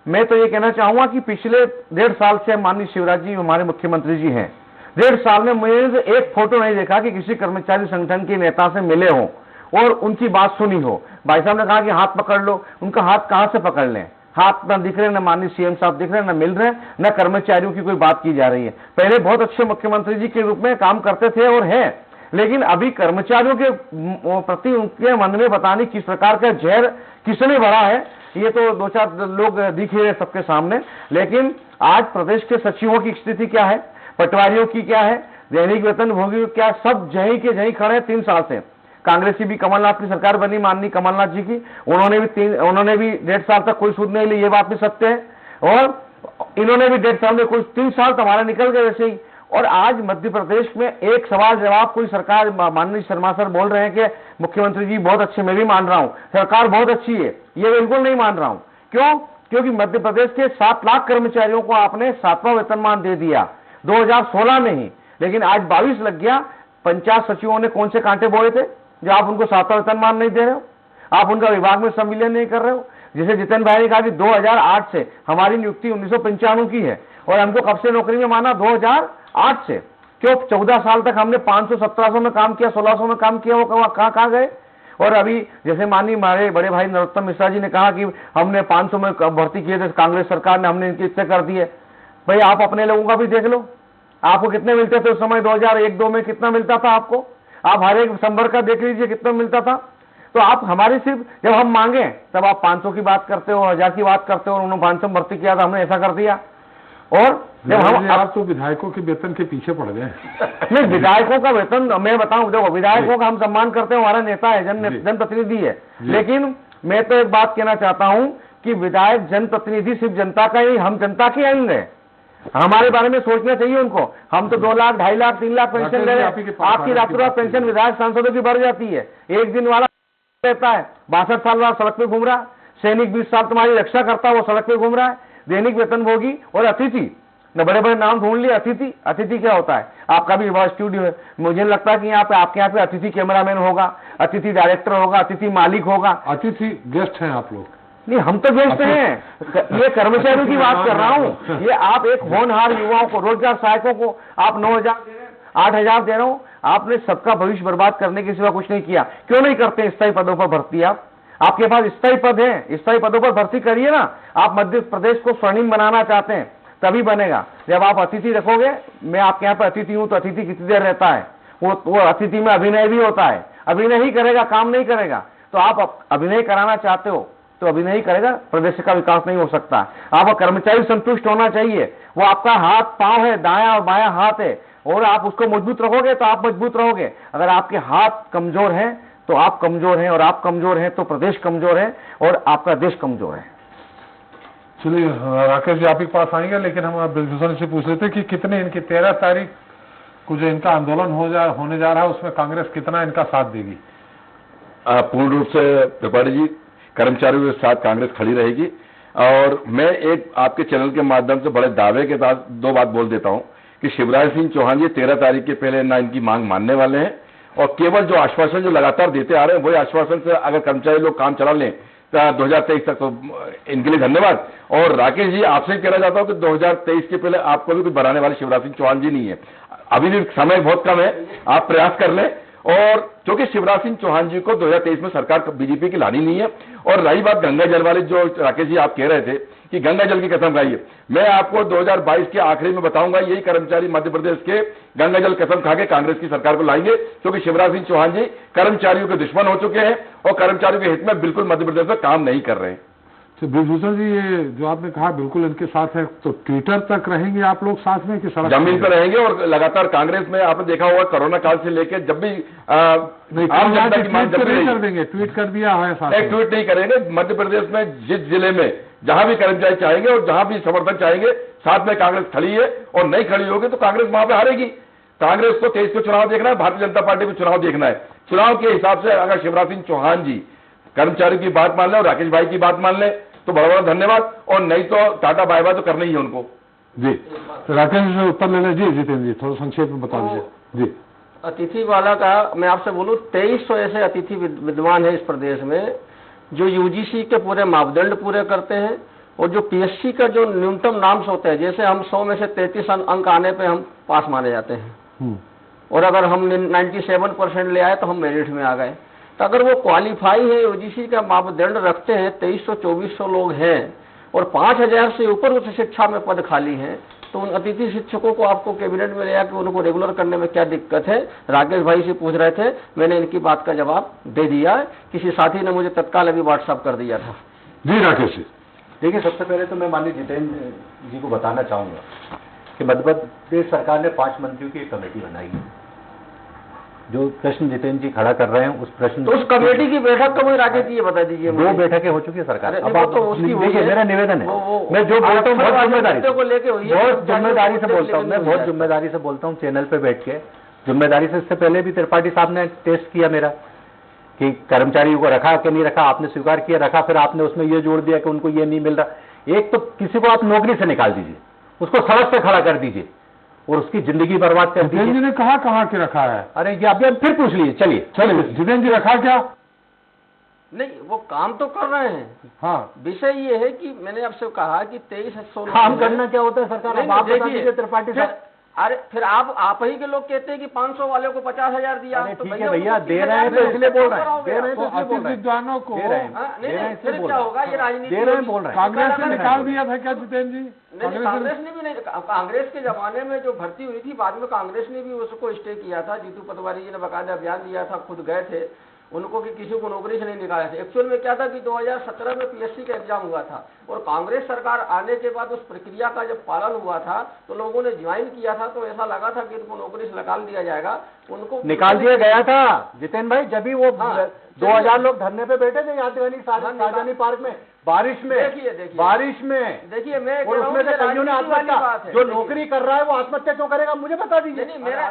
मैं तो ये कहना चाहूंगा कि पिछले 1.5 साल से माननीय शिवराज जी हमारे मुख्यमंत्री जी हैं, 1.5 साल में मैंने एक फोटो नहीं देखा कि किसी कर्मचारी संगठन के नेता से मिले हों और उनकी बात सुनी हो। भाई साहब ने कहा कि हाथ पकड़ लो, उनका हाथ कहां से पकड़ लें? हाथ ना दिख रहे, ना माननीय सीएम साहब दिख रहे, ना मिल रहे, ना कर्मचारियों की कोई बात की जा रही है। पहले बहुत अच्छे मुख्यमंत्री जी के रूप में काम करते थे और हैं, लेकिन अभी कर्मचारियों के प्रति उनके मन में पता नहीं किस प्रकार का जहर किसने भरा है, ये तो 2-4 लोग दिख रहे सबके सामने। लेकिन आज प्रदेश के सचिवों की स्थिति क्या है, पटवारियों की क्या है, दैनिक वेतन भोगी क्या, सब जहीं के जहीं खड़े 3 साल से। कांग्रेसी भी कमलनाथ की सरकार बनी, माननीय कमलनाथ जी की, उन्होंने भी 1.5 साल तक कोई सुध नहीं ली, ये बात भी सत्य है। और इन्होंने भी 1.5 साल में कोई 3 साल तुम्हारे निकल गए वैसे ही। और आज मध्य प्रदेश में एक सवाल जवाब कोई सरकार, माननीय शर्मा सर बोल रहे हैं कि मुख्यमंत्री जी बहुत अच्छे, मैं भी मान रहा हूं सरकार बहुत अच्छी है, ये बिल्कुल नहीं मान रहा हूं। क्यों? क्योंकि मध्य प्रदेश के 7 लाख कर्मचारियों को आपने 7वां वेतनमान दे दिया 2016 में ही, लेकिन आज 22 लग गया। पंचायत सचिवों ने कौन से कांटे बोए थे जो आप उनको 7वां वेतनमान नहीं दे रहे हो? आप उनका विभाग में संविलियन नहीं कर रहे हो। जैसे जितेंद्र भाई ने कहा कि 2008 से हमारी नियुक्ति 1995 की है और हमको कब से नौकरी में माना? 2008 से। क्यों 14 साल तक हमने 500-1700 में काम किया, 1600 में काम किया, वो कहाँ गए? और अभी जैसे माननीय हमारे बड़े भाई नरोत्तम मिश्रा जी ने कहा कि हमने 500 में भर्ती किए थे कांग्रेस सरकार ने, हमने इनके इतने कर दिए। भाई आप अपने लोगों का भी देख लो, आपको कितने मिलते थे उस समय 2001-2 में, कितना मिलता था आपको? आप हर एक संवर्ग का देख लीजिए कितना मिलता था। तो आप हमारे सिर्फ जब हम मांगे तब आप 500 की बात करते हो, 1000 की बात करते हो, उन्होंने 500 में भर्ती किया था, हमने ऐसा कर दिया। और जब हम आप तो विधायकों के वेतन के पीछे पड़ गए। नहीं, विधायकों का वेतन मैं बताऊं, देखो विधायकों का हम सम्मान करते हैं, हमारा नेता है, जनप्रतिनिधि है। लेकिन मैं तो एक बात कहना चाहता हूं कि विधायक जनप्रतिनिधि सिर्फ जनता का ही, हम जनता के अंग है, हमारे बारे में सोचना चाहिए उनको। हम तो 2 लाख, 2.5 लाख, 3 लाख पेंशन ले रहे हैं, आपकी रातों पेंशन विधायक सांसदों की बढ़ जाती है। एक दिन वाला रहता है, 62 साल वाला सड़क पे घूम रहा है, सैनिक 20 साल तुम्हारी रक्षा करता है, वो सड़क पे घूम रहा है, दैनिक वेतन भोगी और अतिथि न बड़े बड़े नाम ढूंढ लिए। अतिथि, अतिथि क्या होता है? आपका भी बड़ा स्टूडियो है, मुझे लगता है कि यहाँ पे आपके यहाँ पे अतिथि कैमरामैन होगा, अतिथि डायरेक्टर होगा, अतिथि मालिक होगा। अतिथि गेस्ट हैं आप लोग? नहीं, हम तो गेस्ट हैं, ये कर्मचारियों की बात कर रहा हूँ। ये आप एक होनहार युवाओं को, रोजगार सहायकों को आप 9,000 दे रहे हैं, 8,000 दे रहे हो, आपने सबका भविष्य बर्बाद करने के सिवा कुछ नहीं किया। क्यों नहीं करते स्थायी पदों पर भर्ती? आपके पास स्थायी पद है, स्थायी पदों पर भर्ती करिए ना। आप मध्य प्रदेश को स्वर्णिम बनाना चाहते हैं तभी बनेगा। जब आप अतिथि रखोगे, मैं आपके यहाँ पर अतिथि हूं, तो अतिथि कितनी देर रहता है? वो अतिथि में अभिनय भी होता है, अभिनय ही करेगा, काम नहीं करेगा। तो आप अभिनय कराना चाहते हो तो अभिनय ही करेगा, प्रदेश का विकास नहीं हो सकता। आपका कर्मचारी संतुष्ट होना चाहिए, वो आपका हाथ पांव है, दायां और बायां हाथ है, और आप उसको मजबूत रखोगे तो आप मजबूत रहोगे। अगर आपके हाथ कमजोर हैं तो आप कमजोर हैं, और आप कमजोर हैं तो प्रदेश कमजोर है और आपका देश कमजोर है। चलिए राकेश जी आप ही के पास आएंगे, लेकिन हम ब्रजभूषण से पूछ रहे थे कि कितने इनकी 13 तारीख को जो इनका आंदोलन होने जा रहा है उसमें कांग्रेस कितना इनका साथ देगी? पूर्ण रूप से त्रिपाठी जी, कर्मचारियों के साथ कांग्रेस खड़ी रहेगी। और मैं एक आपके चैनल के माध्यम से बड़े दावे के साथ 2 बात बोल देता हूं कि शिवराज सिंह चौहान जी 13 तारीख के पहले ना इनकी मांग मानने वाले हैं, और केवल जो आश्वासन जो लगातार देते आ रहे हैं वही आश्वासन से अगर कर्मचारी लोग काम चला लें 2023 तक, तो इनके लिए धन्यवाद। और राकेश जी आपसे कहना चाहता हूं कि 2023 के पहले आपको भी कुछ बनाने वाले शिवराज सिंह चौहान जी नहीं है, अभी भी समय बहुत कम है, आप प्रयास कर लें। और क्योंकि शिवराज सिंह चौहान जी को 2023 में सरकार बीजेपी की लानी नहीं है। और रही बात गंगा जल वाली, जो राकेश जी आप कह रहे थे कि गंगा जल की कसम खाइए, मैं आपको 2022 के आखिरी में बताऊंगा यही कर्मचारी मध्य प्रदेश के गंगा जल कसम खा के कांग्रेस की सरकार को लाएंगे, क्योंकि शिवराज सिंह चौहान जी कर्मचारियों के दुश्मन हो चुके हैं और कर्मचारियों के हित में बिल्कुल मध्य प्रदेश में काम नहीं कर रहे हैं। तो ब्रजभूषण जी ये जो आपने कहा बिल्कुल इनके साथ है, तो ट्विटर तक रहेंगे आप लोग साथ में कि सड़क जमीन पर रहेंगे? और लगातार कांग्रेस में आपने देखा होगा कोरोना काल से लेकर जब भी आम जनता की मांग जब भी कर देंगे, ट्वीट कर दिया है साथ में। ट्वीट नहीं करेंगे। मध्य प्रदेश में जिस जिले में जहां भी कर्मचारी चाहेंगे और जहां भी समर्थन चाहेंगे साथ में कांग्रेस खड़ी है, और नहीं खड़ी होगी तो कांग्रेस वहां पे हारेगी। कांग्रेस को 23 को चुनाव देखना है, भारतीय जनता पार्टी को चुनाव देखना है। चुनाव के हिसाब से अगर शिवराज सिंह चौहान जी कर्मचारियों की बात मान लें और राकेश भाई की बात मान लें तो बड़ा बड़ा धन्यवाद, और नहीं तो टाटा बाय बाय तो करना ही है उनको। जी तो राकेश जी से उत्तर ले लें। जी जितेंद्र जी थोड़ा संक्षेप में बता दीजिए। जी अतिथि वाला का मैं आपसे बोलूं, 2300 ऐसे अतिथि विद्वान है इस प्रदेश में जो यूजीसी के पूरे मापदंड पूरे करते हैं, और जो पीएससी का जो न्यूनतम नाम्स होते हैं, जैसे हम 100 में से 33 अंक आने पे हम पास माने जाते हैं, और अगर हम 97% ले आए तो हम मेरिट में आ गए। तो अगर वो क्वालिफाई है, यूजीसी का मापदंड रखते हैं, 2300-2400 लोग हैं और 5000 से ऊपर उच्च शिक्षा में पद खाली हैं, तो उन अतिथि शिक्षकों को आपको कैबिनेट में ले आकर उनको रेगुलर करने में क्या दिक्कत है? राकेश भाई से पूछ रहे थे, मैंने इनकी बात का जवाब दे दिया। किसी साथी ने मुझे तत्काल अभी व्हाट्सएप कर दिया था। जी राकेश जी देखिए, सबसे पहले तो मैं माननीय जितेंद्र जी को बताना चाहूंगा कि मध्य प्रदेश सरकार ने 5 मंत्रियों की एक कमेटी बनाई है। जो प्रश्न जितेंद्र जी खड़ा कर रहे हैं उस प्रश्न तो उस कमेटी की बैठक कब हुई राकेश जी, ये बता दीजिए। 2 बैठकें हो चुकी है सरकार। अब आप तो उसकी देखिए, मेरा निवेदन है, मैं जो बोलता हूँ बहुत जिम्मेदारी से बोलता हूँ, मैं बहुत जिम्मेदारी से बोलता हूँ, चैनल पे बैठ के जिम्मेदारी से। इससे पहले भी त्रिपाठी साहब ने टेस्ट किया मेरा कि कर्मचारियों को रखा कि नहीं रखा, आपने स्वीकार किया रखा, फिर आपने उसमें ये जोड़ दिया कि उनको ये नहीं मिल रहा। एक तो किसी को आप नौकरी से निकाल दीजिए, उसको सड़क पे खड़ा कर दीजिए और उसकी जिंदगी बर्बाद कर दीजिए। जितेंद्र जी ने कहा कि रखा है? अरे ये आप फिर पूछ लीजिए। चलिए जितेंद्र जी रखा क्या? नहीं, वो काम तो कर रहे हैं। हाँ, विषय ये है कि मैंने आपसे कहा कि 2300 काम करना क्या होता है सरकार? अब आप बता दीजिए त्रिपाठी साहब। अरे फिर आप ही के लोग कहते हैं कि 500 वाले को 50,000 दिया। तो ठीक है भैया, दे रहे हैं तो इसलिए बोल रहे हैं, दे रहे हैं तो इसलिए बोल रहे हैं, विद्वानों को दे रहे हैं, फिर क्या होगा? ये राजनीति दे रहे हैं, बोल रहे हैं। कांग्रेस ने निकाल दिया था क्या जितेंद्र जी? कांग्रेस ने भी नहीं। कांग्रेस के जमाने में जो भर्ती हुई थी, बाद में कांग्रेस ने भी उसको स्टे किया था। जीतू पटवारी जी ने बाकायदा अभियान दिया था, खुद गए थे उनको कि किसी को नौकरी से नहीं निकाला था। एक्चुअल में क्या था कि 2017 में पीएससी का एग्जाम हुआ था और कांग्रेस सरकार आने के बाद उस प्रक्रिया का जब पालन हुआ था तो लोगों ने ज्वाइन किया था, तो ऐसा लगा था कि इनको नौकरी से निकाल दिया जाएगा। उनको निकाल दिया गया था जितेंद्र भाई, जब भी वो 2000 लोग धरने पे बैठे थे यादगानी सार्वजनिक पार्क में, बारिश में। देखिए मैं और उसमें से कईयों ने आत्महत्या, जो नौकरी कर रहा है वो आत्महत्या क्यों करेगा मुझे बता दीजिए।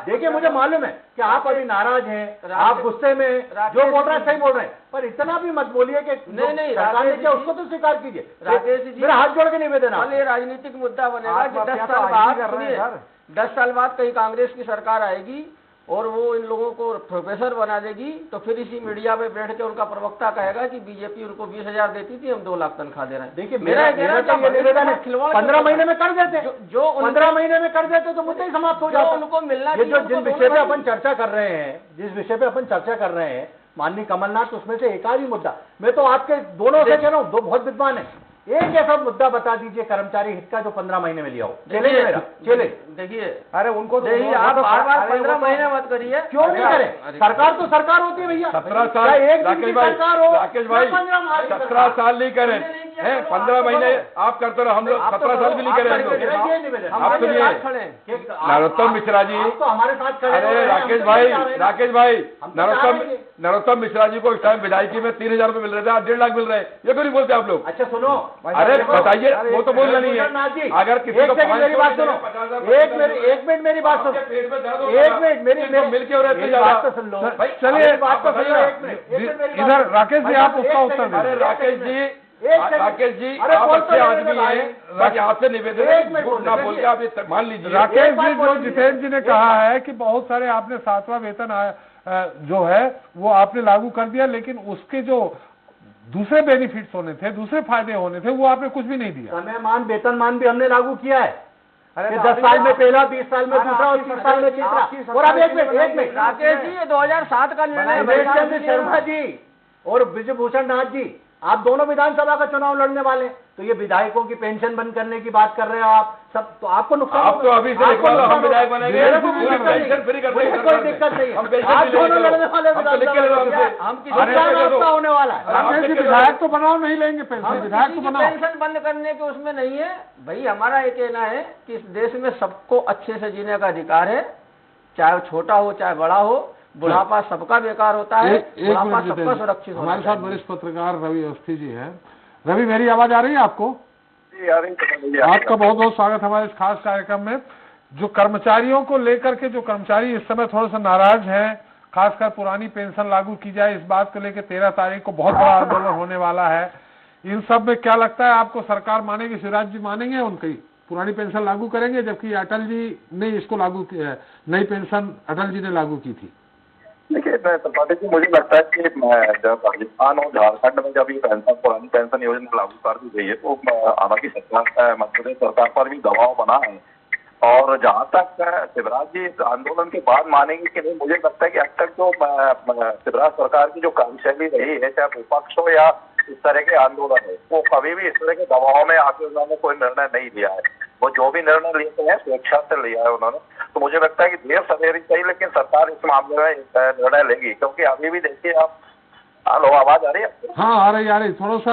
देखिए मुझे मालूम है कि आप अभी नाराज हैं, आप गुस्से में, जो बोल रहे हैं सही बोल रहे हैं, पर इतना भी मत बोलिए कि नहीं सरकार ने क्या उसको तो स्वीकार कीजिए। राकेश जी मेरा हाथ जोड़ के निवेदन है, ये राजनीतिक मुद्दा बनेगा कि 10 साल बाद कहीं कांग्रेस की सरकार आएगी और वो इन लोगों को प्रोफेसर बना देगी, तो फिर इसी मीडिया में बैठ के उनका प्रवक्ता कहेगा कि बीजेपी उनको 20,000 देती थी, हम 2 लाख तनख्वाह दे रहे हैं। देखिए मेरा निवेदन है, 15 महीने में कर देते, जो 15 महीने में कर देते तो मुद्दा ही समाप्त हो जाता। उनको मिलना ये जो जिन विषय पे अपन चर्चा कर रहे हैं, जिस विषय पे अपन चर्चा कर रहे हैं माननीय कमलनाथ, उसमें से एक ही मुद्दा मैं तो आपके दोनों से कह रहा हूँ, 2 बहुत विद्वान है, एक ऐसा मुद्दा बता दीजिए कर्मचारी हित का जो 15 महीने में लिया हो। चलेगा मेरा? चले। देखिए, अरे उनको तो देखिए, आप बार-बार 15 महीने मत करिए। क्यों नहीं करें? सरकार तो सरकार होती है भैया। 17 साल एक दिन राकेश की भाई, सरकार हो, राकेश भाई 17 साल नहीं करें हैं, 15 महीने आप करते रहो, हम लोग 17 साल भी नहीं करें हम लोग। आप सुनिए नरोत्तम मिश्रा जी, तो हमारे साथ खड़े अरे राकेश भाई नरोत्तम मिश्रा जी को इस टाइम विधायकी में 3,000 रुपए मिल रहे थे, आज 1.5 लाख मिल रहे हैं, ये क्यों नहीं बोलते आप लोग? अच्छा सुनो, अरे बताइए, वो तो बोलना नहीं है। अगर किसी को मेरी बात सुनो, एक मिनट मेरी बात सुनो, एक मिनट मेरी मिल के रहते बात तो सुन लो। चलिए बात तो सुन लो, एक मिनट इधर राकेश जी आप उसका उत्तर दीजिए। अरे राकेश जी आप अच्छे आदमी हैं, बाकी आपसे निवेदन है झूठ ना बोल के आप ये मान लीजिए। राकेश जी, जो जितेंद्र जी ने कहा है कि बहुत सारे आपने 7वां वेतन जो है वो आपने लागू कर दिया, लेकिन उसके जो दूसरे बेनिफिट्स होने थे, दूसरे फायदे होने थे, वो आपने कुछ भी नहीं दिया। समयमान वेतनमान भी हमने लागू किया है। अरे 10 साल में पहला, 20 साल में दूसरा और 30 साल में तीसरा। और अब एक मिनट राकेश जी, ये 2007 का निर्णय है। रमेश चंद्र शर्मा जी और ब्रिजभूषण नाथ जी, आप दोनों विधानसभा का चुनाव लड़ने वाले, तो ये विधायकों की पेंशन बंद करने की बात कर रहे हो आप सब, तो आपको नुकसान। आप तो अभी से लिखवा लो, हम विधायक बनेंगे, पेंशन फ्री कर देंगे, कोई दिक्कत नहीं हम है। पेंशन आप भी दोनों लेंगे, लड़ने वाले हम तो लिख के ले लो हमसे। हम किसी आपका होने वाला है। राकेश जी, विधायक तो बनाओ, नहीं लेंगे पेंशन, हम विधायक किसी तो की बनाओ। पेंशन बंद करने के उसमें नहीं है भाई। हमारा ये कहना है कि इस देश में सबको अच्छे से जीने का अधिकार है, चाहे वो छोटा हो चाहे बड़ा हो। बुढ़ापा सबका बेकार होता है, बुढ़ापा सबका सुरक्षित होता है। हमारे साथ वरिष्ठ पत्रकार रवि अवस्थी जी हैं। रवि, मेरी आवाज आ रही है आपको? आपका बहुत बहुत स्वागत हमारे इस खास कार्यक्रम में। जो कर्मचारियों को लेकर के, जो कर्मचारी इस समय थोड़ा सा नाराज हैं, खासकर पुरानी पेंशन लागू की जाए इस बात को लेकर 13 तारीख को बहुत बड़ा आंदोलन होने वाला है। इन सब में क्या लगता है आपको, सरकार मानेगी, शिवराज जी मानेंगे उनकी पुरानी पेंशन लागू करेंगे, जबकि अटल जी ने इसको लागू किया है, नई पेंशन अटल जी ने लागू की थी? देखिए त्रिपाठी जी, मुझे लगता है कि जब राजस्थान और झारखंड में जब ये पेंशन, पुरानी पेंशन योजना लागू कर दी गई है, तो हालांकि सरकार, मध्य प्रदेश सरकार पर भी दबाव बना है। और जहाँ तक शिवराज जी इस आंदोलन के बाद मानेंगे कि नहीं, मुझे लगता है कि अब तक जो शिवराज सरकार की जो कार्यशैली रही है, चाहे विपक्ष हो या इस तरह के आंदोलन है, वो कभी भी इस तरह के दबाव में आके उन्होंने कोई निर्णय नहीं लिया है। वो जो भी निर्णय लेते हैं स्वेच्छा से लिया है उन्होंने। तो मुझे लगता है कि देर सवेरी सही, लेकिन सरकार इस मामले में निर्णय लेगी, क्योंकि अभी भी देखिए आप। हेलो, आवाज आ रही है? हाँ, आ रही, थोड़ा सा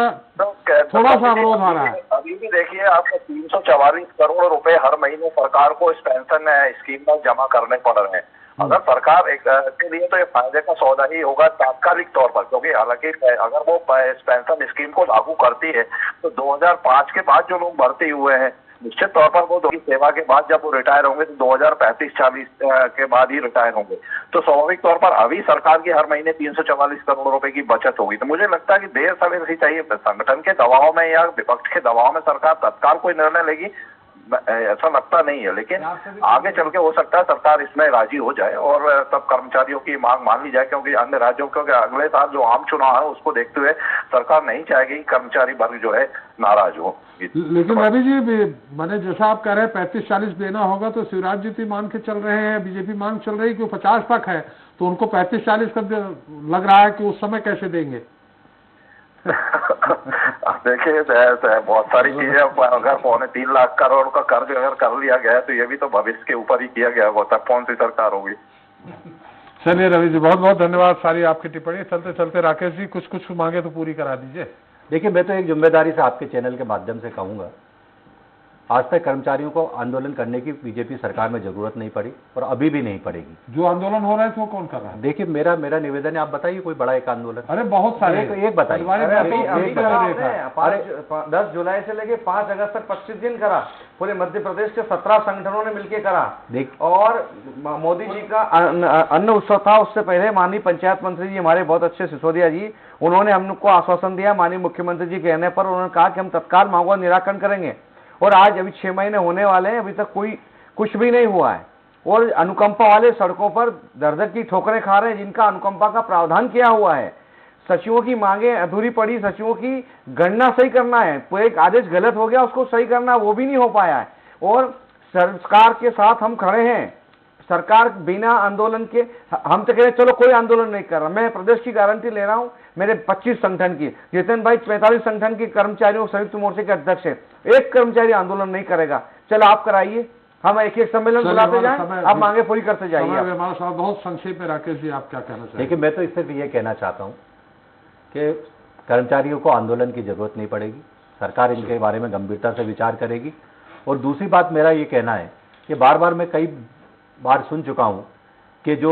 अवरोध आ रहा है। अभी भी देखिए आपको 344 करोड़ रुपए हर महीने सरकार को इस पेंशन स्कीम में जमा करने पड़ रहे हैं। अगर सरकार एक के लिए तो ये फायदे का सौदा ही होगा तात्कालिक तौर पर, क्योंकि हालांकि अगर वो इस पेंशन स्कीम को लागू करती है तो 2005 के बाद जो लोग भर्ती हुए हैं, निश्चित तौर पर वो सेवा के बाद जब वो रिटायर होंगे तो 2035-40 के बाद ही रिटायर होंगे। तो स्वाभाविक तौर पर अभी सरकार की हर महीने 344 करोड़ रुपए की बचत होगी। तो मुझे लगता है कि देर सवेर से चाहिए, संगठन के दबाव में या विपक्ष के दबाव में सरकार तत्काल कोई निर्णय लेगी ऐसा लगता नहीं है, लेकिन आगे चल के हो सकता है सरकार इसमें राजी हो जाए और तब कर्मचारियों की मांग मान ली जाए, क्योंकि अन्य राज्यों के अगले साल जो आम चुनाव है उसको देखते हुए सरकार नहीं चाहेगी कि कर्मचारी वर्ग जो है नाराज हो। लेकिन रवि जी, मैंने जैसा आप कह रहे हैं 35-40 देना होगा, तो शिवराज जी मान के चल रहे हैं, बीजेपी मांग चल रही है कि 50 तक है, तो उनको 35-40 का लग रहा है कि उस समय कैसे देंगे? देखिए बहुत सारी चीजें, अगर 3.25 लाख करोड़ का कर्ज अगर कर लिया गया तो ये भी तो भविष्य के ऊपर ही किया गया होता, कौन सी सरकार होगी। चलिए रवि जी, बहुत बहुत धन्यवाद सारी आपकी टिप्पणी। चलते चलते राकेश जी, कुछ मांगे तो पूरी करा दीजिए। देखिए, मैं तो एक जिम्मेदारी से आपके चैनल के माध्यम से कहूंगा, आज तक कर्मचारियों को आंदोलन करने की बीजेपी सरकार में जरूरत नहीं पड़ी और अभी भी नहीं पड़ेगी। जो आंदोलन हो रहा है तो वो कौन कर रहा है? देखिए, मेरा निवेदन है, आप बताइए कोई बड़ा एक आंदोलन। अरे बहुत सारे, एक बताइए। 10 जुलाई से लेके 5 अगस्त तक 25 दिन करा, पूरे मध्य प्रदेश के 17 संगठनों ने मिलकर करा। और मोदी जी का अन्न उत्सव था, उससे पहले माननीय पंचायत मंत्री जी हमारे बहुत अच्छे सिसोदिया जी, उन्होंने हमको आश्वासन दिया माननीय मुख्यमंत्री जी कहने पर, उन्होंने कहा कि हम तत्काल मांगों का निराकरण करेंगे। और आज अभी 6 महीने होने वाले हैं, अभी तक कुछ भी नहीं हुआ है। और अनुकंपा वाले सड़कों पर दर-दर की ठोकरें खा रहे हैं, जिनका अनुकंपा का प्रावधान किया हुआ है। सचिवों की मांगे अधूरी पड़ी, सचिवों की गणना सही करना है, तो एक आदेश गलत हो गया उसको सही करना, वो भी नहीं हो पाया है। और सरकार के साथ हम खड़े हैं, सरकार बिना आंदोलन के, हम तो कह रहे चलो कोई आंदोलन नहीं कर रहा, मैं प्रदेश की गारंटी ले रहा हूं, मेरे 25 संगठन की, जितेंद्र भाई 45 संगठन के कर्मचारियों संयुक्त मोर्चे के अध्यक्ष है, एक कर्मचारी आंदोलन नहीं करेगा। चलो आप कराइए, हम एक एक सम्मेलन बुलाते जाएं, आप मांगे पूरी करते जाइए। हमारे साथ बहुत संक्षेप में राकेश जी आप क्या कहना चाहिए? देखिए, मैं तो सिर्फ ये कहना चाहता हूं कि कर्मचारियों को आंदोलन की जरूरत नहीं पड़ेगी, सरकार इनके बारे में गंभीरता से विचार करेगी। और दूसरी बात मेरा ये कहना है कि बार बार मैं कई बार सुन चुका हूं कि जो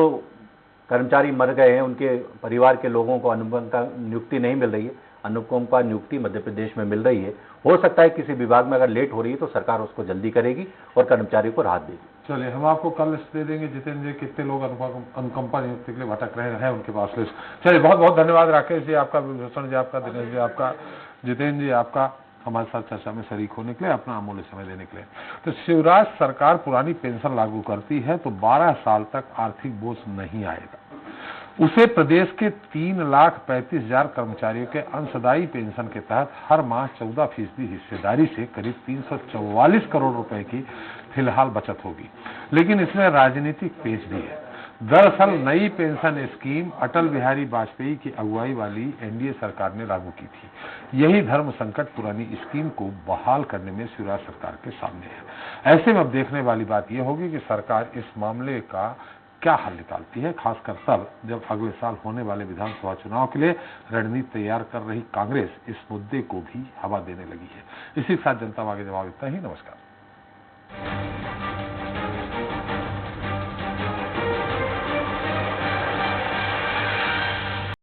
कर्मचारी मर गए हैं उनके परिवार के लोगों को अनुबंध का नियुक्ति नहीं मिल रही है। अनुपम का नियुक्ति मध्य प्रदेश में मिल रही है, हो सकता है किसी विभाग में अगर लेट हो रही है तो सरकार उसको जल्दी करेगी और कर्मचारियों को राहत देगी। चलिए, हम आपको कल लिस्ट दे देंगे जितेंद्र जी, कितने लोग अनुकंपा नियुक्ति के लिए भटक रहे हैं उनके पास लिस्ट। चलिए, बहुत बहुत धन्यवाद राकेश जी आपका, विभूषण जी आपका, दिनेश जी आपका, जितेंद्र जी आपका हमारे साथ चर्चा में शरीक होने के लिए, अपना अमूल्य समय देने के लिए। तो शिवराज सरकार पुरानी पेंशन लागू करती है तो 12 साल तक आर्थिक बोझ नहीं आएगा। उसे प्रदेश के 3,35,000 कर्मचारियों के अंशदायी पेंशन के तहत हर माह 14% हिस्सेदारी से करीब 344 करोड़ रुपए की फिलहाल बचत होगी। लेकिन इसमें राजनीतिक पेच भी है। दरअसल नई पेंशन स्कीम अटल बिहारी वाजपेयी की अगुवाई वाली एनडीए सरकार ने लागू की थी। यही धर्म संकट पुरानी स्कीम को बहाल करने में शिवराज सरकार के सामने है। ऐसे में अब देखने वाली बात यह होगी कि सरकार इस मामले का क्या हल निकालती है, खासकर तब जब अगले साल होने वाले विधानसभा चुनाव के लिए रणनीति तैयार कर रही कांग्रेस इस मुद्दे को भी हवा देने लगी है। इसी के साथ जनता आगे जवाब इतना ही। नमस्कार।